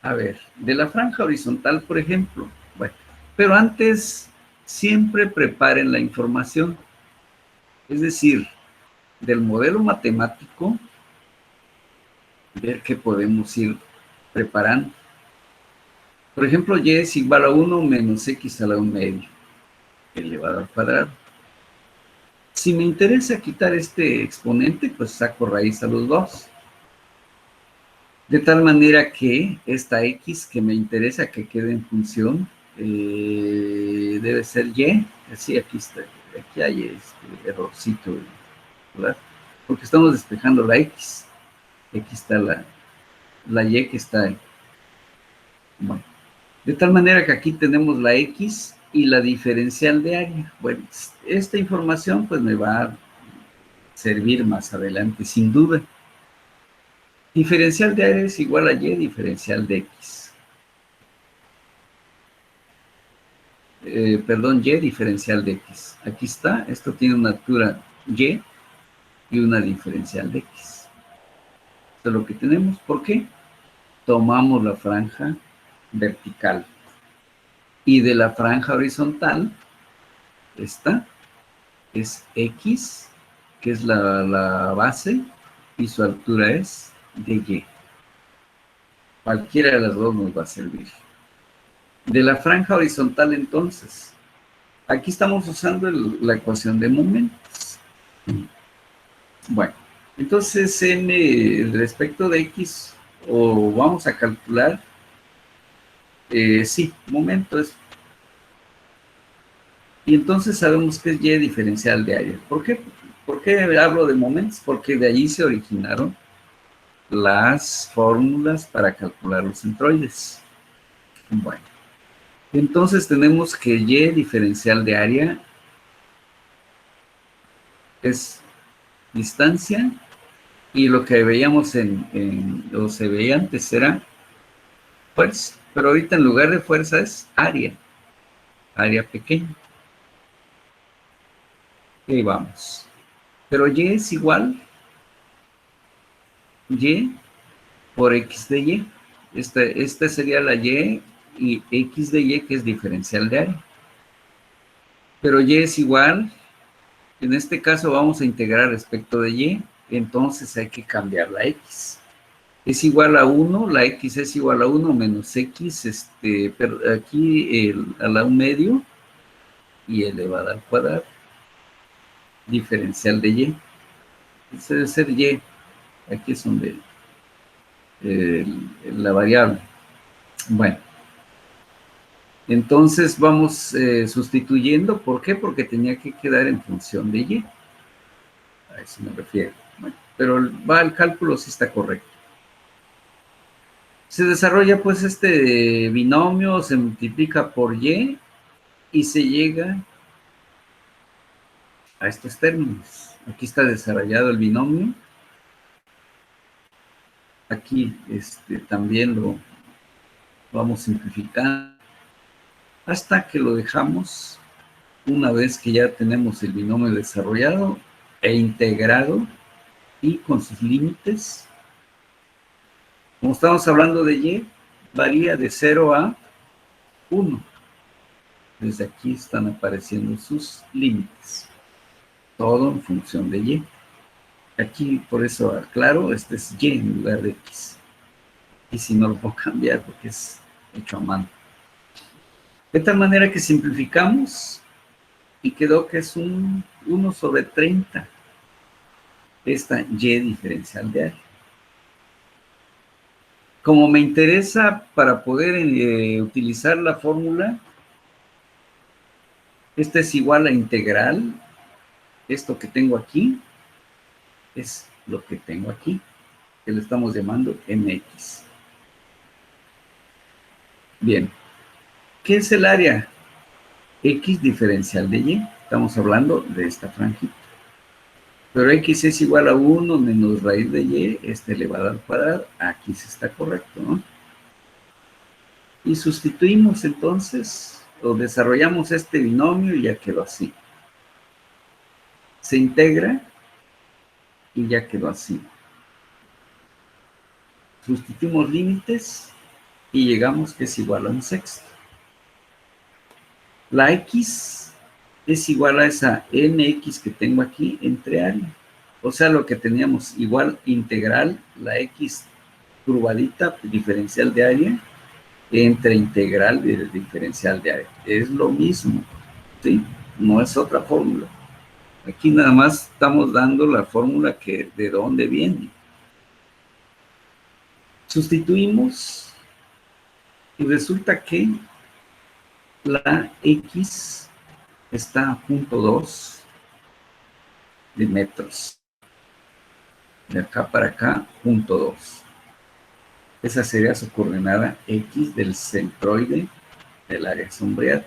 A ver, de la franja horizontal, por ejemplo. Bueno, pero antes siempre preparen la información. Es decir, del modelo matemático, ver qué podemos ir preparando. Por ejemplo, y es igual a 1 menos x a la 1 medio, elevado al cuadrado. Si me interesa quitar este exponente, pues saco raíz a los dos. De tal manera que esta x que me interesa que quede en función debe ser y. Así, aquí está. Aquí hay este errorcito, ¿verdad? Porque estamos despejando la x. Aquí está la y que está ahí. Bueno, de tal manera que aquí tenemos la x y la diferencial de área. Bueno, esta información pues me va a servir más adelante, sin duda. Diferencial de área es igual a y diferencial de x. Perdón, y diferencial de x. Aquí está, esto tiene una altura y una diferencial de x. Esto es lo que tenemos. ¿Por qué? Tomamos la franja vertical. Y de la franja horizontal, esta es x, que es la base, y su altura es de y. Cualquiera de las dos nos va a servir. De la franja horizontal, entonces, aquí estamos usando la ecuación de momentos. Bueno, entonces respecto de x, o vamos a calcular, sí, momento es Y entonces sabemos que es Y diferencial de área. ¿Por qué? ¿Por qué hablo de momentos? Porque de allí se originaron las fórmulas para calcular los centroides. Bueno, entonces tenemos que Y diferencial de área es distancia, y lo que veíamos o se veía antes era fuerza, pero ahorita en lugar de fuerza es área pequeña. Y vamos. Pero Y es igual Y por X de Y. Esta sería la y X de Y, que es diferencial de área. Pero Y es igual, en este caso vamos a integrar respecto de Y, entonces hay que cambiar la X. Es igual a 1, la X es igual a 1 menos X, pero aquí a la 1 medio y elevada al cuadrado, diferencial de Y. Ese debe ser Y, aquí es donde la variable. Bueno, entonces vamos sustituyendo. ¿Por qué? Porque tenía que quedar en función de Y. A eso me refiero. Bueno, pero el cálculo sí está correcto. Se desarrolla pues este binomio, se multiplica por Y y se llega a estos términos. Aquí está desarrollado el binomio. Aquí también lo vamos simplificando hasta que lo dejamos, una vez que ya tenemos el binomio desarrollado e integrado y con sus límites. Como estamos hablando de Y, varía de 0 a 1. Desde aquí están apareciendo sus límites. Todo en función de Y. Aquí, por eso aclaro, este es Y en lugar de X. Y si no lo puedo cambiar porque es hecho a mano. De tal manera que simplificamos y quedó que es un 1 sobre 30. Esta Y diferencial de área. Como me interesa para poder utilizar la fórmula, esta es igual a integral. Esto que tengo aquí es lo que tengo aquí, que le estamos llamando MX. Bien, ¿qué es el área? X diferencial de Y. Estamos hablando de esta franjita. Pero X es igual a 1 menos raíz de Y, elevado al cuadrado. Aquí sí está correcto, ¿no? Y sustituimos entonces, o desarrollamos este binomio y ya quedó así. Se integra y ya quedó así. Sustituimos límites y llegamos que es igual a 1/6. La X es igual a esa MX que tengo aquí entre área. O sea, lo que teníamos igual integral, la X curvadita diferencial de área, entre integral y diferencial de área. Es lo mismo, ¿sí? No es otra fórmula. Aquí nada más estamos dando la fórmula que de dónde viene. Sustituimos y resulta que la X está a 0.2 de metros. De acá para acá, 0.2. Esa sería su coordenada X del centroide del área sombreada.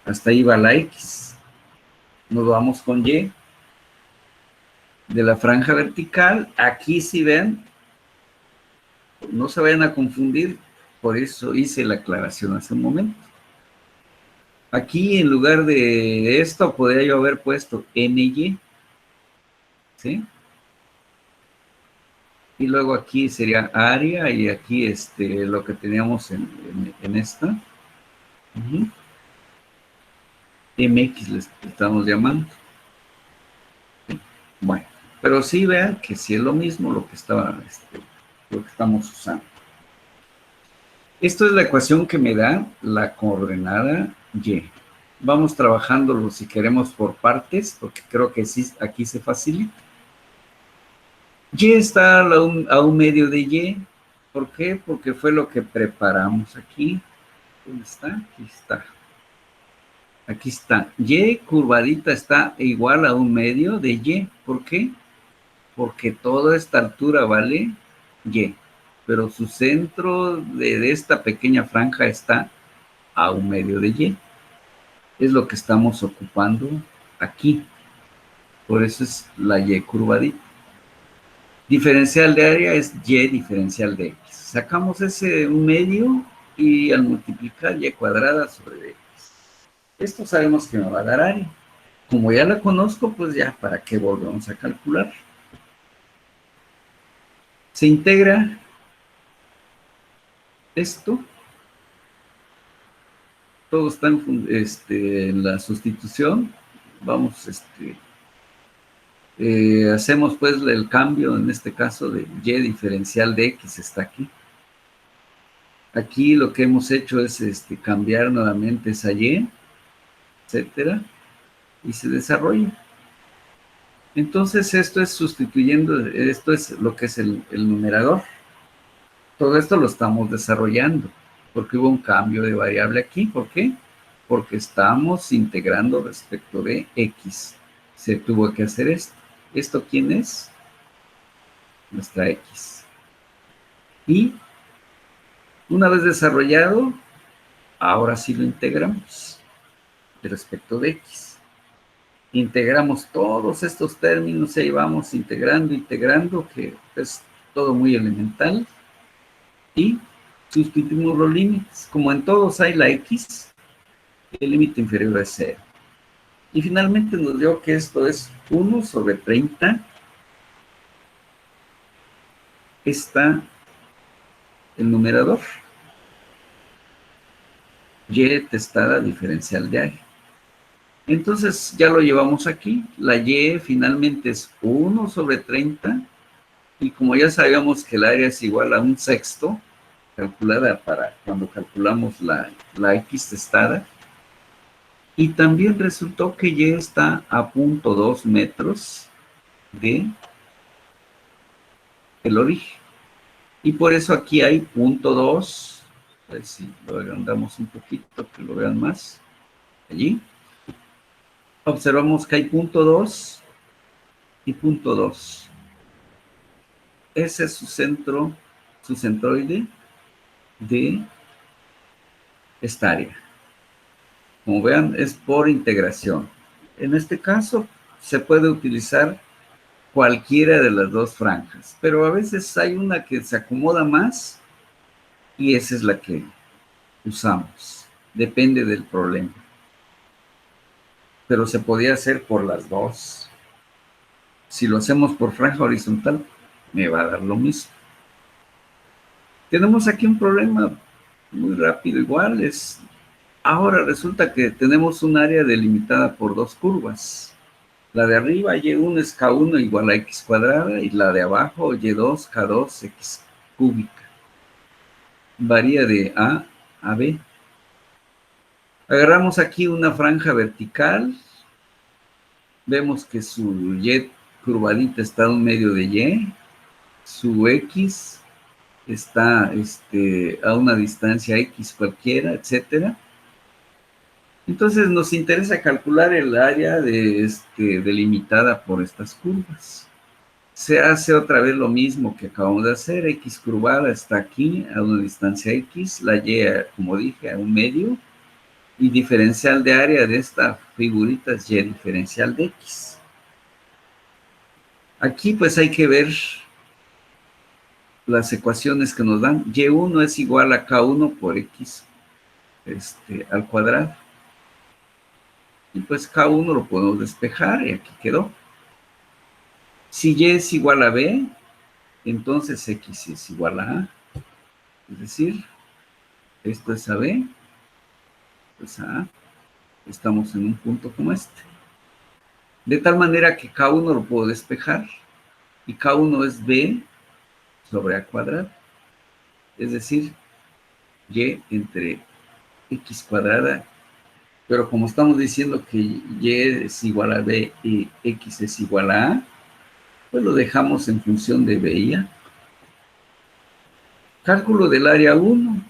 Hasta ahí va la X. Nos vamos con Y. De la franja vertical, aquí si ven, no se vayan a confundir, por eso hice la aclaración hace un momento. Aquí en lugar de esto podría yo haber puesto NY, ¿sí? Y luego aquí sería área y aquí lo que teníamos en esta. MX le estamos llamando. Bueno, pero sí vean que sí es lo mismo lo que estamos usando. Esto es la ecuación que me da la coordenada Y. Vamos trabajándolo si queremos por partes, porque creo que sí, aquí se facilita. Y está a un medio de Y. ¿Por qué? Porque fue lo que preparamos aquí. ¿Dónde está? Aquí está. Aquí está. Y curvadita está igual a 1/2 de Y. ¿Por qué? Porque toda esta altura vale Y. Pero su centro de esta pequeña franja está a 1/2 de Y. Es lo que estamos ocupando aquí. Por eso es la Y curvadita. Diferencial de área es Y diferencial de X. Sacamos ese 1/2 y al multiplicar Y cuadrada sobre X. Esto sabemos que me va a dar área. Como ya la conozco, pues ya, ¿para qué volvemos a calcular? Se integra esto. Todo está en la sustitución. Vamos, hacemos pues el cambio, en este caso de Y diferencial de X, está aquí. Aquí lo que hemos hecho es cambiar nuevamente esa Y, etcétera, y se desarrolla. Entonces esto es sustituyendo, esto es lo que es el numerador. Todo esto lo estamos desarrollando, porque hubo un cambio de variable aquí. ¿Por qué? Porque estamos integrando respecto de X. Se tuvo que hacer esto. ¿Esto quién es? Nuestra X. Y una vez desarrollado, ahora sí lo integramos respecto de X. Integramos todos estos términos y ahí vamos integrando, que es todo muy elemental. Y sustituimos los límites. Como en todos hay la X, el límite inferior es 0. Y finalmente nos dio que esto es 1 sobre 30. Está el numerador. Y testada diferencial de área. Entonces ya lo llevamos aquí. La Y finalmente es 1 sobre 30. Y como ya sabíamos que el área es igual a 1/6, calculada para cuando calculamos la X testada. Y también resultó que Y está a 0.2 metros de el origen. Y por eso aquí hay 0.2. A ver si lo agrandamos un poquito, que lo vean más. Allí. Observamos que hay 0.2 y 0.2. Ese es su centro, su centroide de esta área. Como vean, es por integración. En este caso, se puede utilizar cualquiera de las dos franjas, pero a veces hay una que se acomoda más y esa es la que usamos. Depende del problema. Pero se podía hacer por las dos. Si lo hacemos por franja horizontal, me va a dar lo mismo. Tenemos aquí un problema muy rápido, igual es... Ahora resulta que tenemos un área delimitada por dos curvas. La de arriba, Y1 es K1 igual a X cuadrada, y la de abajo, Y2, K2, X cúbica. Varía de A a B. Agarramos aquí una franja vertical. Vemos que su Y curvadita está a 1/2 de Y. Su X está a una distancia X cualquiera, etcétera. Entonces nos interesa calcular el área delimitada por estas curvas. Se hace otra vez lo mismo que acabamos de hacer. X curvada está aquí a una distancia X, la Y, como dije, a 1/2, y diferencial de área de esta figurita es Y diferencial de X. Aquí pues hay que ver las ecuaciones que nos dan. Y1 es igual a K1 por X al cuadrado. Y pues K1 lo podemos despejar y aquí quedó. Si Y es igual a B, entonces X es igual a A. Es decir, esto es AB, pues a A. Estamos en un punto como este. De tal manera que K1 lo puedo despejar. Y K1 es B sobre A cuadrado. Es decir, Y entre X cuadrada. Pero como estamos diciendo que Y es igual a B y X es igual a A, pues lo dejamos en función de B y A. Cálculo del área 1.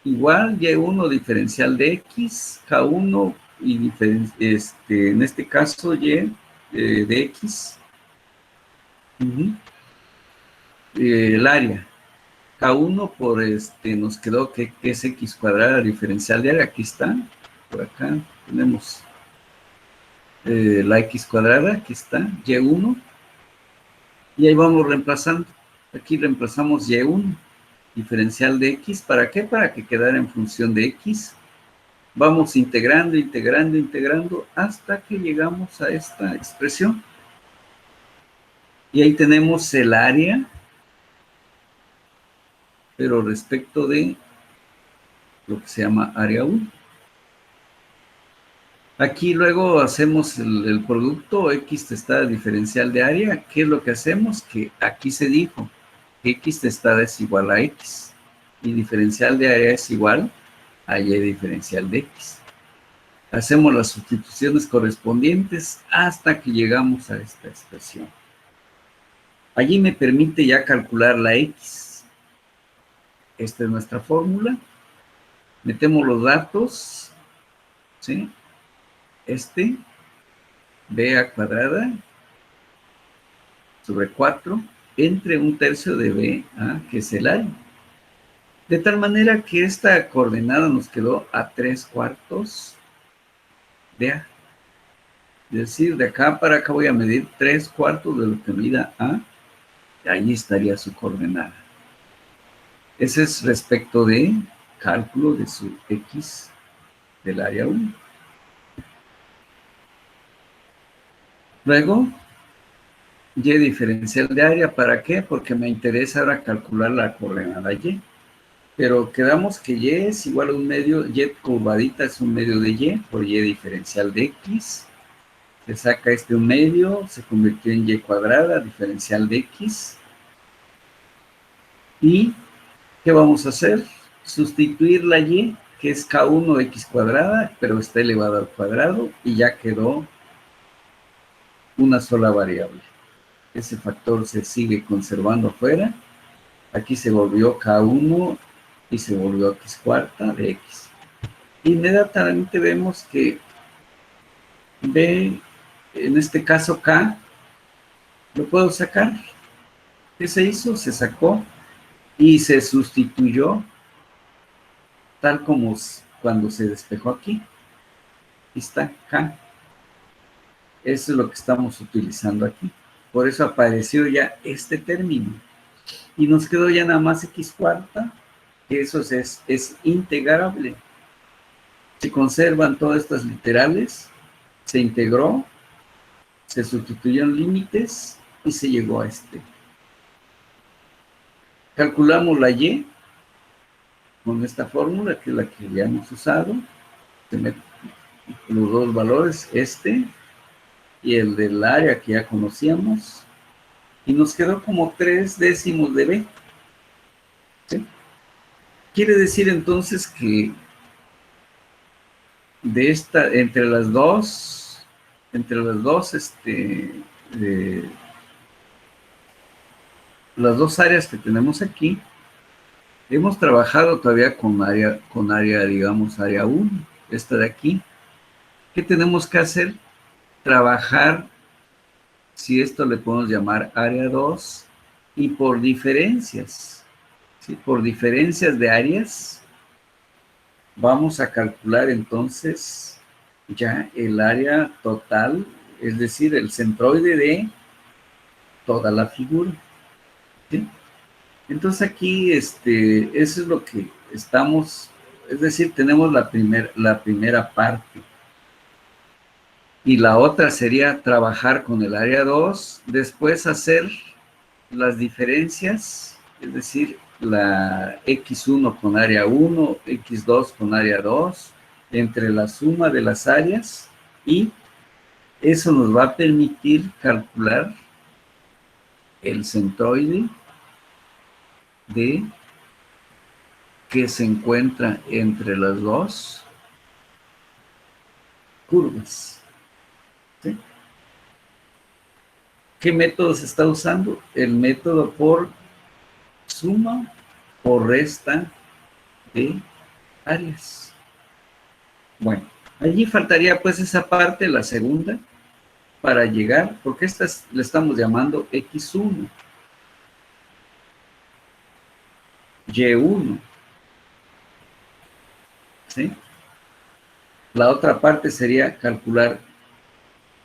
Igual Y1 diferencial de X, K1 y en este caso y de x, el área. K1 por nos quedó que es x cuadrada diferencial de área, aquí está, por acá tenemos la x cuadrada, aquí está, y1, y ahí vamos reemplazando, aquí reemplazamos y1, diferencial de x, ¿para qué? Para que quedara en función de x, vamos integrando, integrando, integrando, hasta que llegamos a esta expresión, y ahí tenemos el área, pero respecto de lo que se llama área 1. Aquí luego hacemos el producto x testada diferencial de área. ¿Qué es lo que hacemos? Que aquí se dijo que x testada es igual a x y diferencial de área es igual a y diferencial de x. Hacemos las sustituciones correspondientes hasta que llegamos a esta expresión. Allí me permite ya calcular la x. Esta es nuestra fórmula. Metemos los datos, ¿sí? b a cuadrada sobre 4 entre 1/3 de b a, que es el área. De tal manera que esta coordenada nos quedó a 3/4 de a. Es decir, de acá para acá voy a medir 3/4 de lo que mida a, y ahí estaría su coordenada. Ese es respecto de cálculo de su x del área 1. Luego, y diferencial de área, ¿para qué? Porque me interesa ahora calcular la coordenada y. Pero quedamos que y es igual a un medio, y curvadita es un medio de y, por y diferencial de x. Se saca un medio, se convirtió en y cuadrada, diferencial de x. ¿Y qué vamos a hacer? Sustituir la y, que es k1 x cuadrada, pero está elevado al cuadrado, y ya quedó una sola variable. Ese factor se sigue conservando afuera. Aquí se volvió k1 y se volvió x cuarta de x. Inmediatamente vemos que b, en este caso k, lo puedo sacar. ¿Qué se hizo? Se sacó y se sustituyó tal como cuando se despejó aquí. Aquí está k. Eso es lo que estamos utilizando aquí. Por eso apareció ya este término. Y nos quedó ya nada más x cuarta, que eso es integrable. Se conservan todas estas literales, se integró, se sustituyeron límites y se llegó a este. Calculamos la y con esta fórmula, que es la que ya hemos usado. Se meten los dos valores, y el del área que ya conocíamos, y nos quedó como 3/10 de b. ¿Sí? Quiere decir entonces que de esta, entre las dos, las dos áreas que tenemos aquí, hemos trabajado todavía con área, digamos, área 1, esta de aquí. ¿Qué tenemos que hacer? Trabajar, si esto le podemos llamar área 2, y por diferencias, ¿sí? Por diferencias de áreas, vamos a calcular entonces ya el área total, es decir, el centroide de toda la figura. ¿Sí? Entonces aquí, eso es lo que estamos, es decir, tenemos la primera parte. Y la otra sería trabajar con el área 2, después hacer las diferencias, es decir, la x1 con área 1, x2 con área 2, entre la suma de las áreas, y eso nos va a permitir calcular el centroide de que se encuentra entre las dos curvas. ¿Sí? ¿Qué método se está usando? El método por suma o resta de áreas. Bueno, Allí faltaría pues esa parte, la segunda, para llegar, porque esta le estamos llamando X1, Y1, ¿sí? La otra parte sería calcular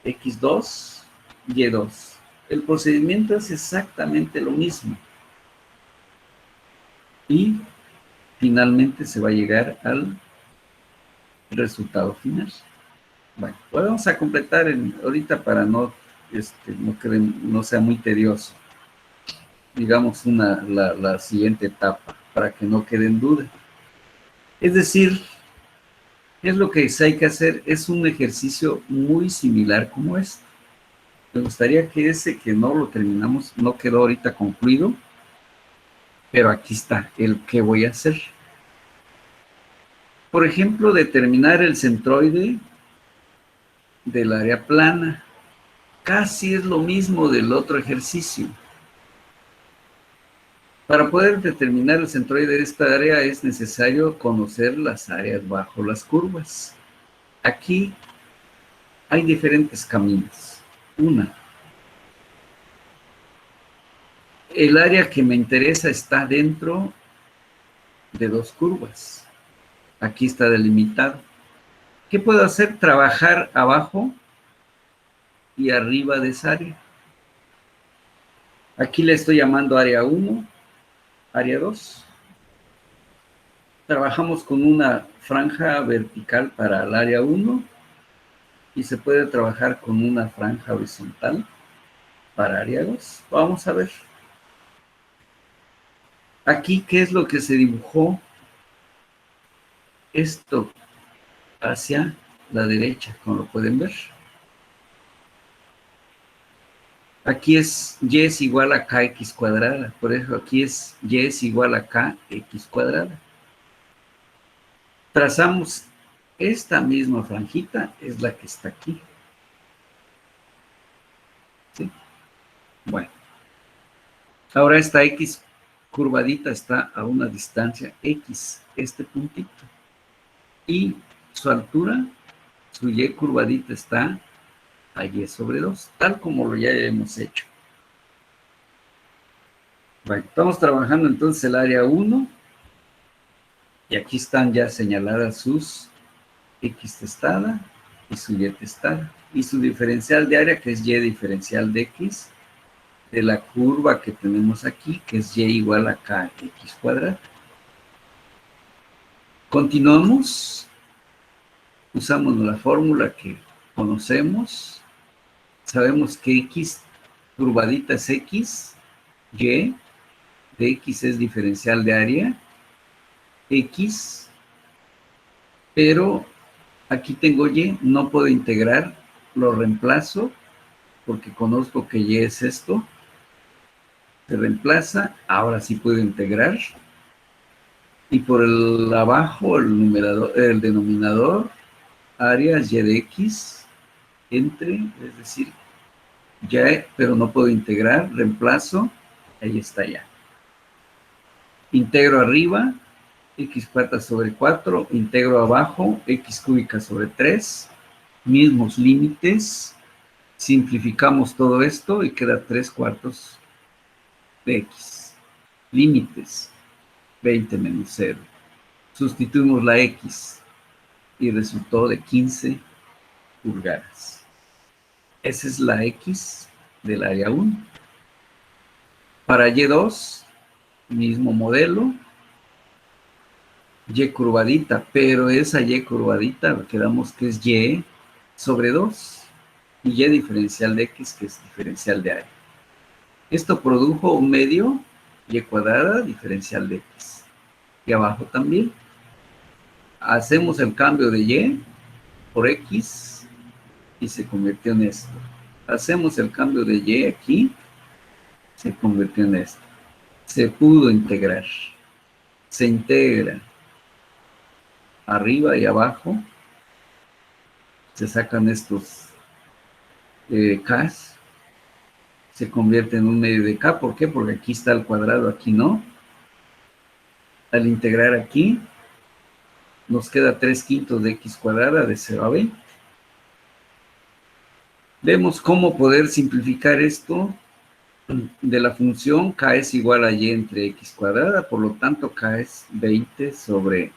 X2, Y2. El procedimiento es exactamente lo mismo. Y finalmente se va a llegar al resultado final. Bueno, pues vamos a completar ahorita para no sea muy tedioso. Digamos la siguiente etapa, para que no quede en duda. Es decir, es lo que hay que hacer, es un ejercicio muy similar como este. Me gustaría que ese que no lo terminamos, no quedó ahorita concluido, pero aquí está el que voy a hacer. Por ejemplo, determinar el centroide del área plana. Casi es lo mismo del otro ejercicio. Para poder determinar el centroide de esta área es necesario conocer las áreas bajo las curvas. Aquí hay diferentes caminos. Una, el área que me interesa está dentro de dos curvas. Aquí está delimitado. ¿Qué puedo hacer? Trabajar abajo y arriba de esa área. Aquí le estoy llamando área 1, área 2. Trabajamos con una franja vertical para el área 1 y se puede trabajar con una franja horizontal para área 2. Vamos a ver. Aquí, ¿qué es lo que se dibujó? Esto hacia la derecha, como lo pueden ver. Aquí es y es igual a kx cuadrada, por eso aquí es y es igual a kx cuadrada. Trazamos esta misma franjita, es la que está aquí. ¿Sí? Bueno, ahora esta x curvadita está a una distancia x, este puntito. Y su altura, su y curvadita está a y sobre 2, tal como lo ya hemos hecho. Bueno, estamos trabajando entonces el área 1 y aquí están ya señaladas sus x testada y su y testada y su diferencial de área, que es y diferencial de x, de la curva que tenemos aquí, que es y igual a kx cuadrada. Continuamos, usamos la fórmula que conocemos, sabemos que x curvadita es x, y de x es diferencial de área, x, pero aquí tengo y, no puedo integrar, lo reemplazo, porque conozco que y es esto, se reemplaza, ahora sí puedo integrar, y por el abajo, el denominador, áreas y de x, entre, es decir, ya, pero no puedo integrar, reemplazo, ahí está ya. Integro arriba, x cuarta sobre 4, integro abajo, x cúbica sobre 3, mismos límites, simplificamos todo esto y queda 3 cuartos de x. Límites, 20 menos 0. Sustituimos la x y resultó de 15 pulgadas. Esa es la x del área 1. Para Y2, mismo modelo, Y curvadita, pero esa Y curvadita, quedamos que es Y sobre 2 y Y diferencial de X, que es diferencial de área. Esto produjo un medio Y cuadrada diferencial de X. Y abajo también. Hacemos el cambio de Y por X y se convirtió en esto. Hacemos el cambio de Y aquí, se convirtió en esto. Se pudo integrar. Se integra arriba y abajo. Se sacan estos K's, se convierte en un medio de K. ¿Por qué? Porque aquí está el cuadrado, aquí no. Al integrar aquí, nos queda 3/5 de x cuadrada de 0 a 20. Vemos cómo poder simplificar esto de la función k es igual a y entre x cuadrada, por lo tanto k es 20 sobre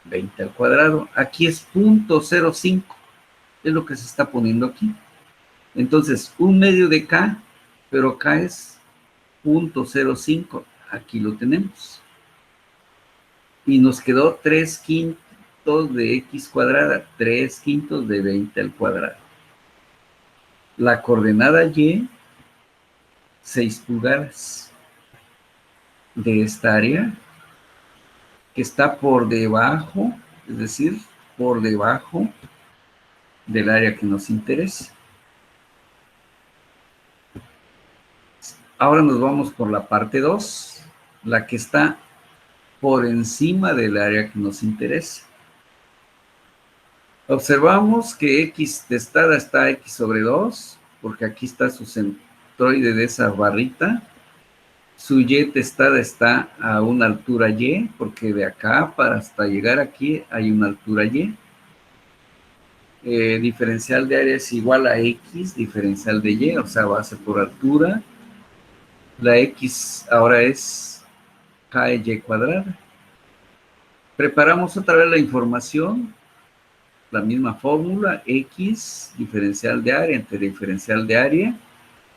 20 al cuadrado. Aquí es 0.05, es lo que se está poniendo aquí. Entonces, 1/2 de k, pero k es 0.05, aquí lo tenemos. Y nos quedó 3/5 de x cuadrada, 3/5 de 20 al cuadrado. La coordenada y, 6 pulgadas de esta área, que está por debajo, es decir, por debajo del área que nos interesa. Ahora nos vamos por la parte 2, la que está por encima del área que nos interesa. Observamos que x testada está x sobre 2, porque aquí está su centroide de esa barrita. Su y testada está a una altura y, porque de acá para hasta llegar aquí hay una altura y. Diferencial de área es igual a x, diferencial de y, o sea, base por altura. La x ahora es ky cuadrada. Preparamos otra vez la información, la misma fórmula, x, diferencial de área entre diferencial de área.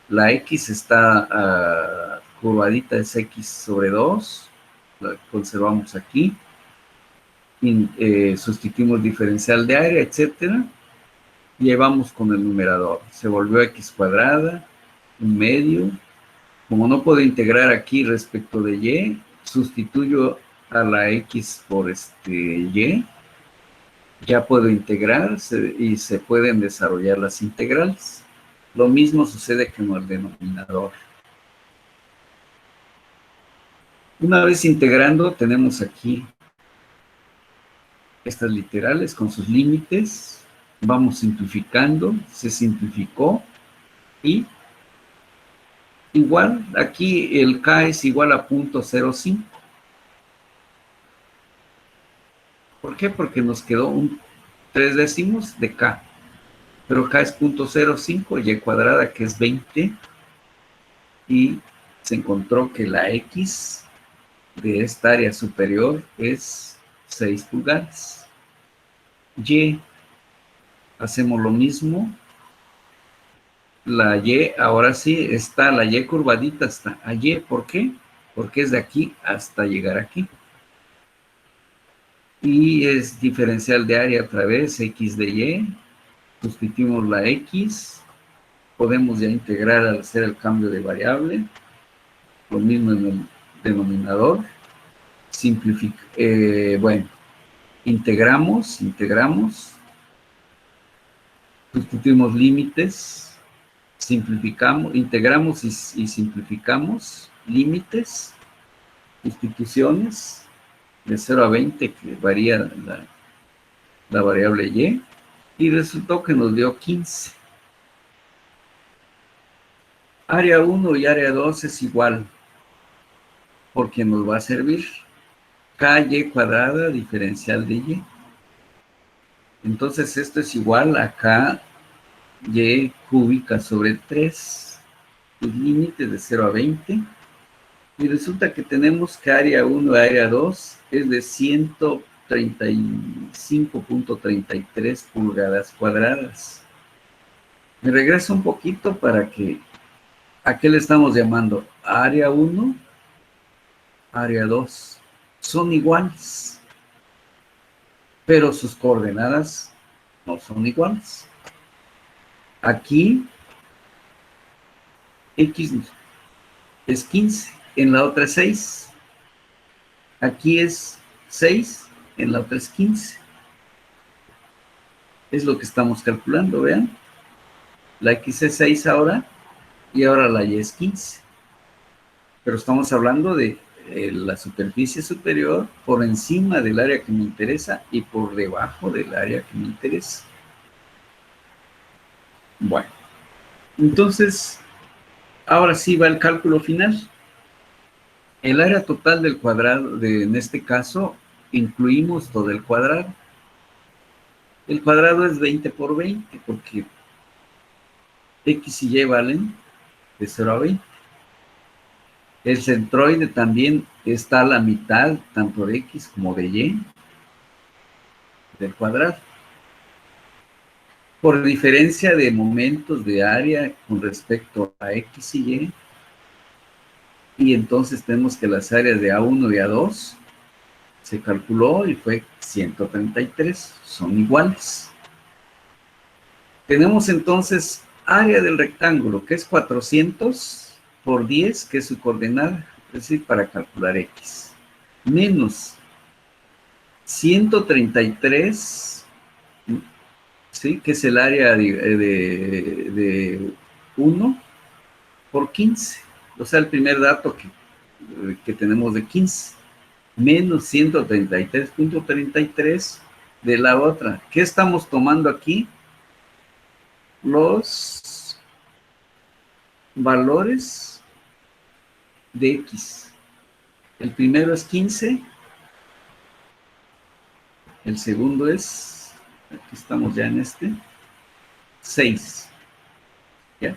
La x está curvadita, es x sobre 2, la conservamos aquí. Sustituimos diferencial de área, etcétera. Y ahí vamos con el numerador. Se volvió x cuadrada, 1/2. Como no puedo integrar aquí respecto de y, sustituyo a la x por y. Ya puedo integrar y se pueden desarrollar las integrales. Lo mismo sucede con el denominador. Una vez integrando, tenemos aquí estas literales con sus límites. Vamos simplificando, se simplificó y igual, aquí el k es igual a 0.05. ¿Por qué? Porque nos quedó un 3 décimos de k, pero k es 0.05, y cuadrada que es 20, y se encontró que la x de esta área superior es 6 pulgadas. Y, hacemos lo mismo. La y, ahora sí, está la y curvadita hasta allí. ¿Por qué? Porque es de aquí hasta llegar aquí. Y es diferencial de área otra vez, x de y. Sustituimos la x. Podemos ya integrar al hacer el cambio de variable. Lo mismo en el denominador. Bueno, integramos. Sustituimos límites. Simplificamos, integramos y simplificamos límites, sustituciones de 0 a 20, que varía la variable y resultó que nos dio 15. Área 1 y área 2 es igual, porque nos va a servir ky cuadrada diferencial de y. Entonces esto es igual a ky cúbica sobre 3, los límites de 0 a 20. Y resulta que tenemos que área 1 y área 2 es de 135.33 pulgadas cuadradas. Me regreso un poquito para que, ¿a qué le estamos llamando? Área 1, área 2. Son iguales, pero sus coordenadas no son iguales. Aquí, x es 15. En la otra es 6. Aquí es 6, en la otra es 15. Es lo que estamos calculando, vean. La x es 6 ahora, y ahora la y es 15. Pero estamos hablando de la superficie superior por encima del área que me interesa y por debajo del área que me interesa. Bueno, entonces, ahora sí va el cálculo final. El área total del cuadrado, en este caso, incluimos todo el cuadrado. El cuadrado es 20 por 20, porque X y Y valen de 0 a 20. El centroide también está a la mitad, tanto de X como de Y, del cuadrado. Por diferencia de momentos de área con respecto a X y Y entonces tenemos que las áreas de A1 y A2 se calculó y fue 133, son iguales. Tenemos entonces área del rectángulo, que es 400 por 10, que es su coordenada, es decir, para calcular X, menos 133, ¿sí? Que es el área de 1 por 15, o sea, el primer dato que tenemos de 15, menos 133.33 de la otra. ¿Qué estamos tomando aquí? Los valores de X. El primero es 15, el segundo es, aquí estamos ya en este, 6. ¿Ya?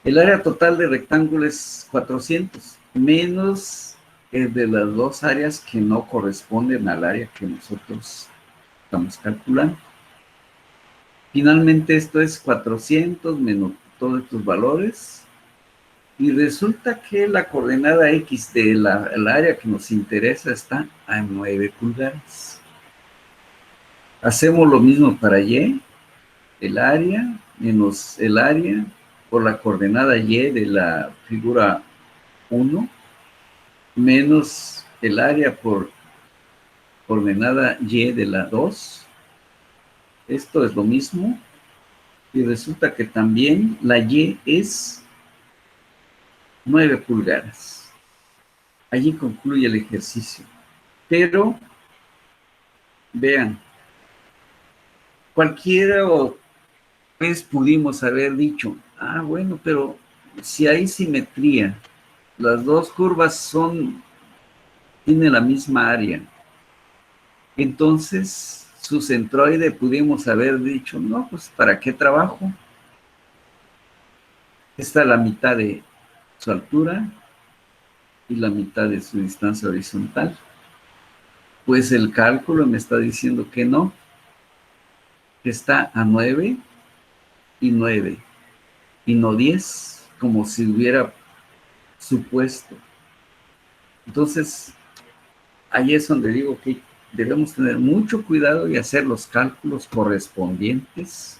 El área total de rectángulo es 400, menos el de las dos áreas que no corresponden al área que nosotros estamos calculando. Finalmente esto es 400 menos todos estos valores, y resulta que la coordenada X de el área que nos interesa está a 9 pulgadas. Hacemos lo mismo para Y, el área menos el área por la coordenada Y de la figura 1, menos el área por coordenada Y de la 2. Esto es lo mismo, y resulta que también la Y es 9 pulgadas. Allí concluye el ejercicio. Pero, vean, cualquiera vez pudimos haber dicho, bueno, pero si hay simetría, las dos curvas tienen la misma área, entonces su centroide pudimos haber dicho, no, pues ¿para qué trabajo? Esta es la mitad de su altura y la mitad de su distancia horizontal. Pues el cálculo me está diciendo que no, que está a 9 y 9, y no 10, como si hubiera supuesto. Entonces, ahí es donde digo que debemos tener mucho cuidado y hacer los cálculos correspondientes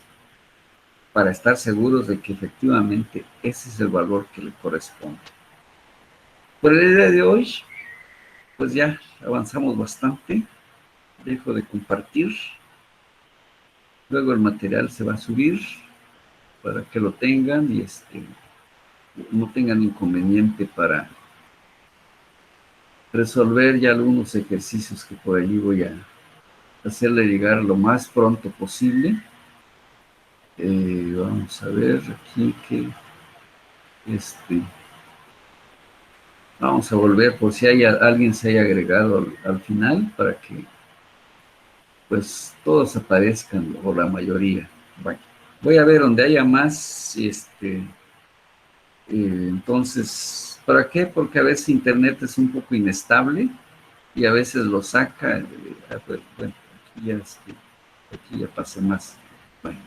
para estar seguros de que efectivamente ese es el valor que le corresponde. Por el día de hoy, pues ya avanzamos bastante. Dejo de compartir. Luego el material se va a subir para que lo tengan y no tengan inconveniente para resolver ya algunos ejercicios que por allí voy a hacerle llegar lo más pronto posible. Vamos a ver aquí que vamos a volver por si alguien se haya agregado al final para que pues todos aparezcan, o la mayoría. Bueno, voy a ver donde haya más, entonces, ¿para qué? Porque a veces internet es un poco inestable y a veces lo saca. Bueno, aquí ya pasé más. Bueno,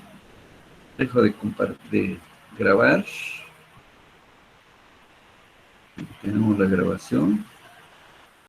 dejo de grabar. Tenemos la grabación.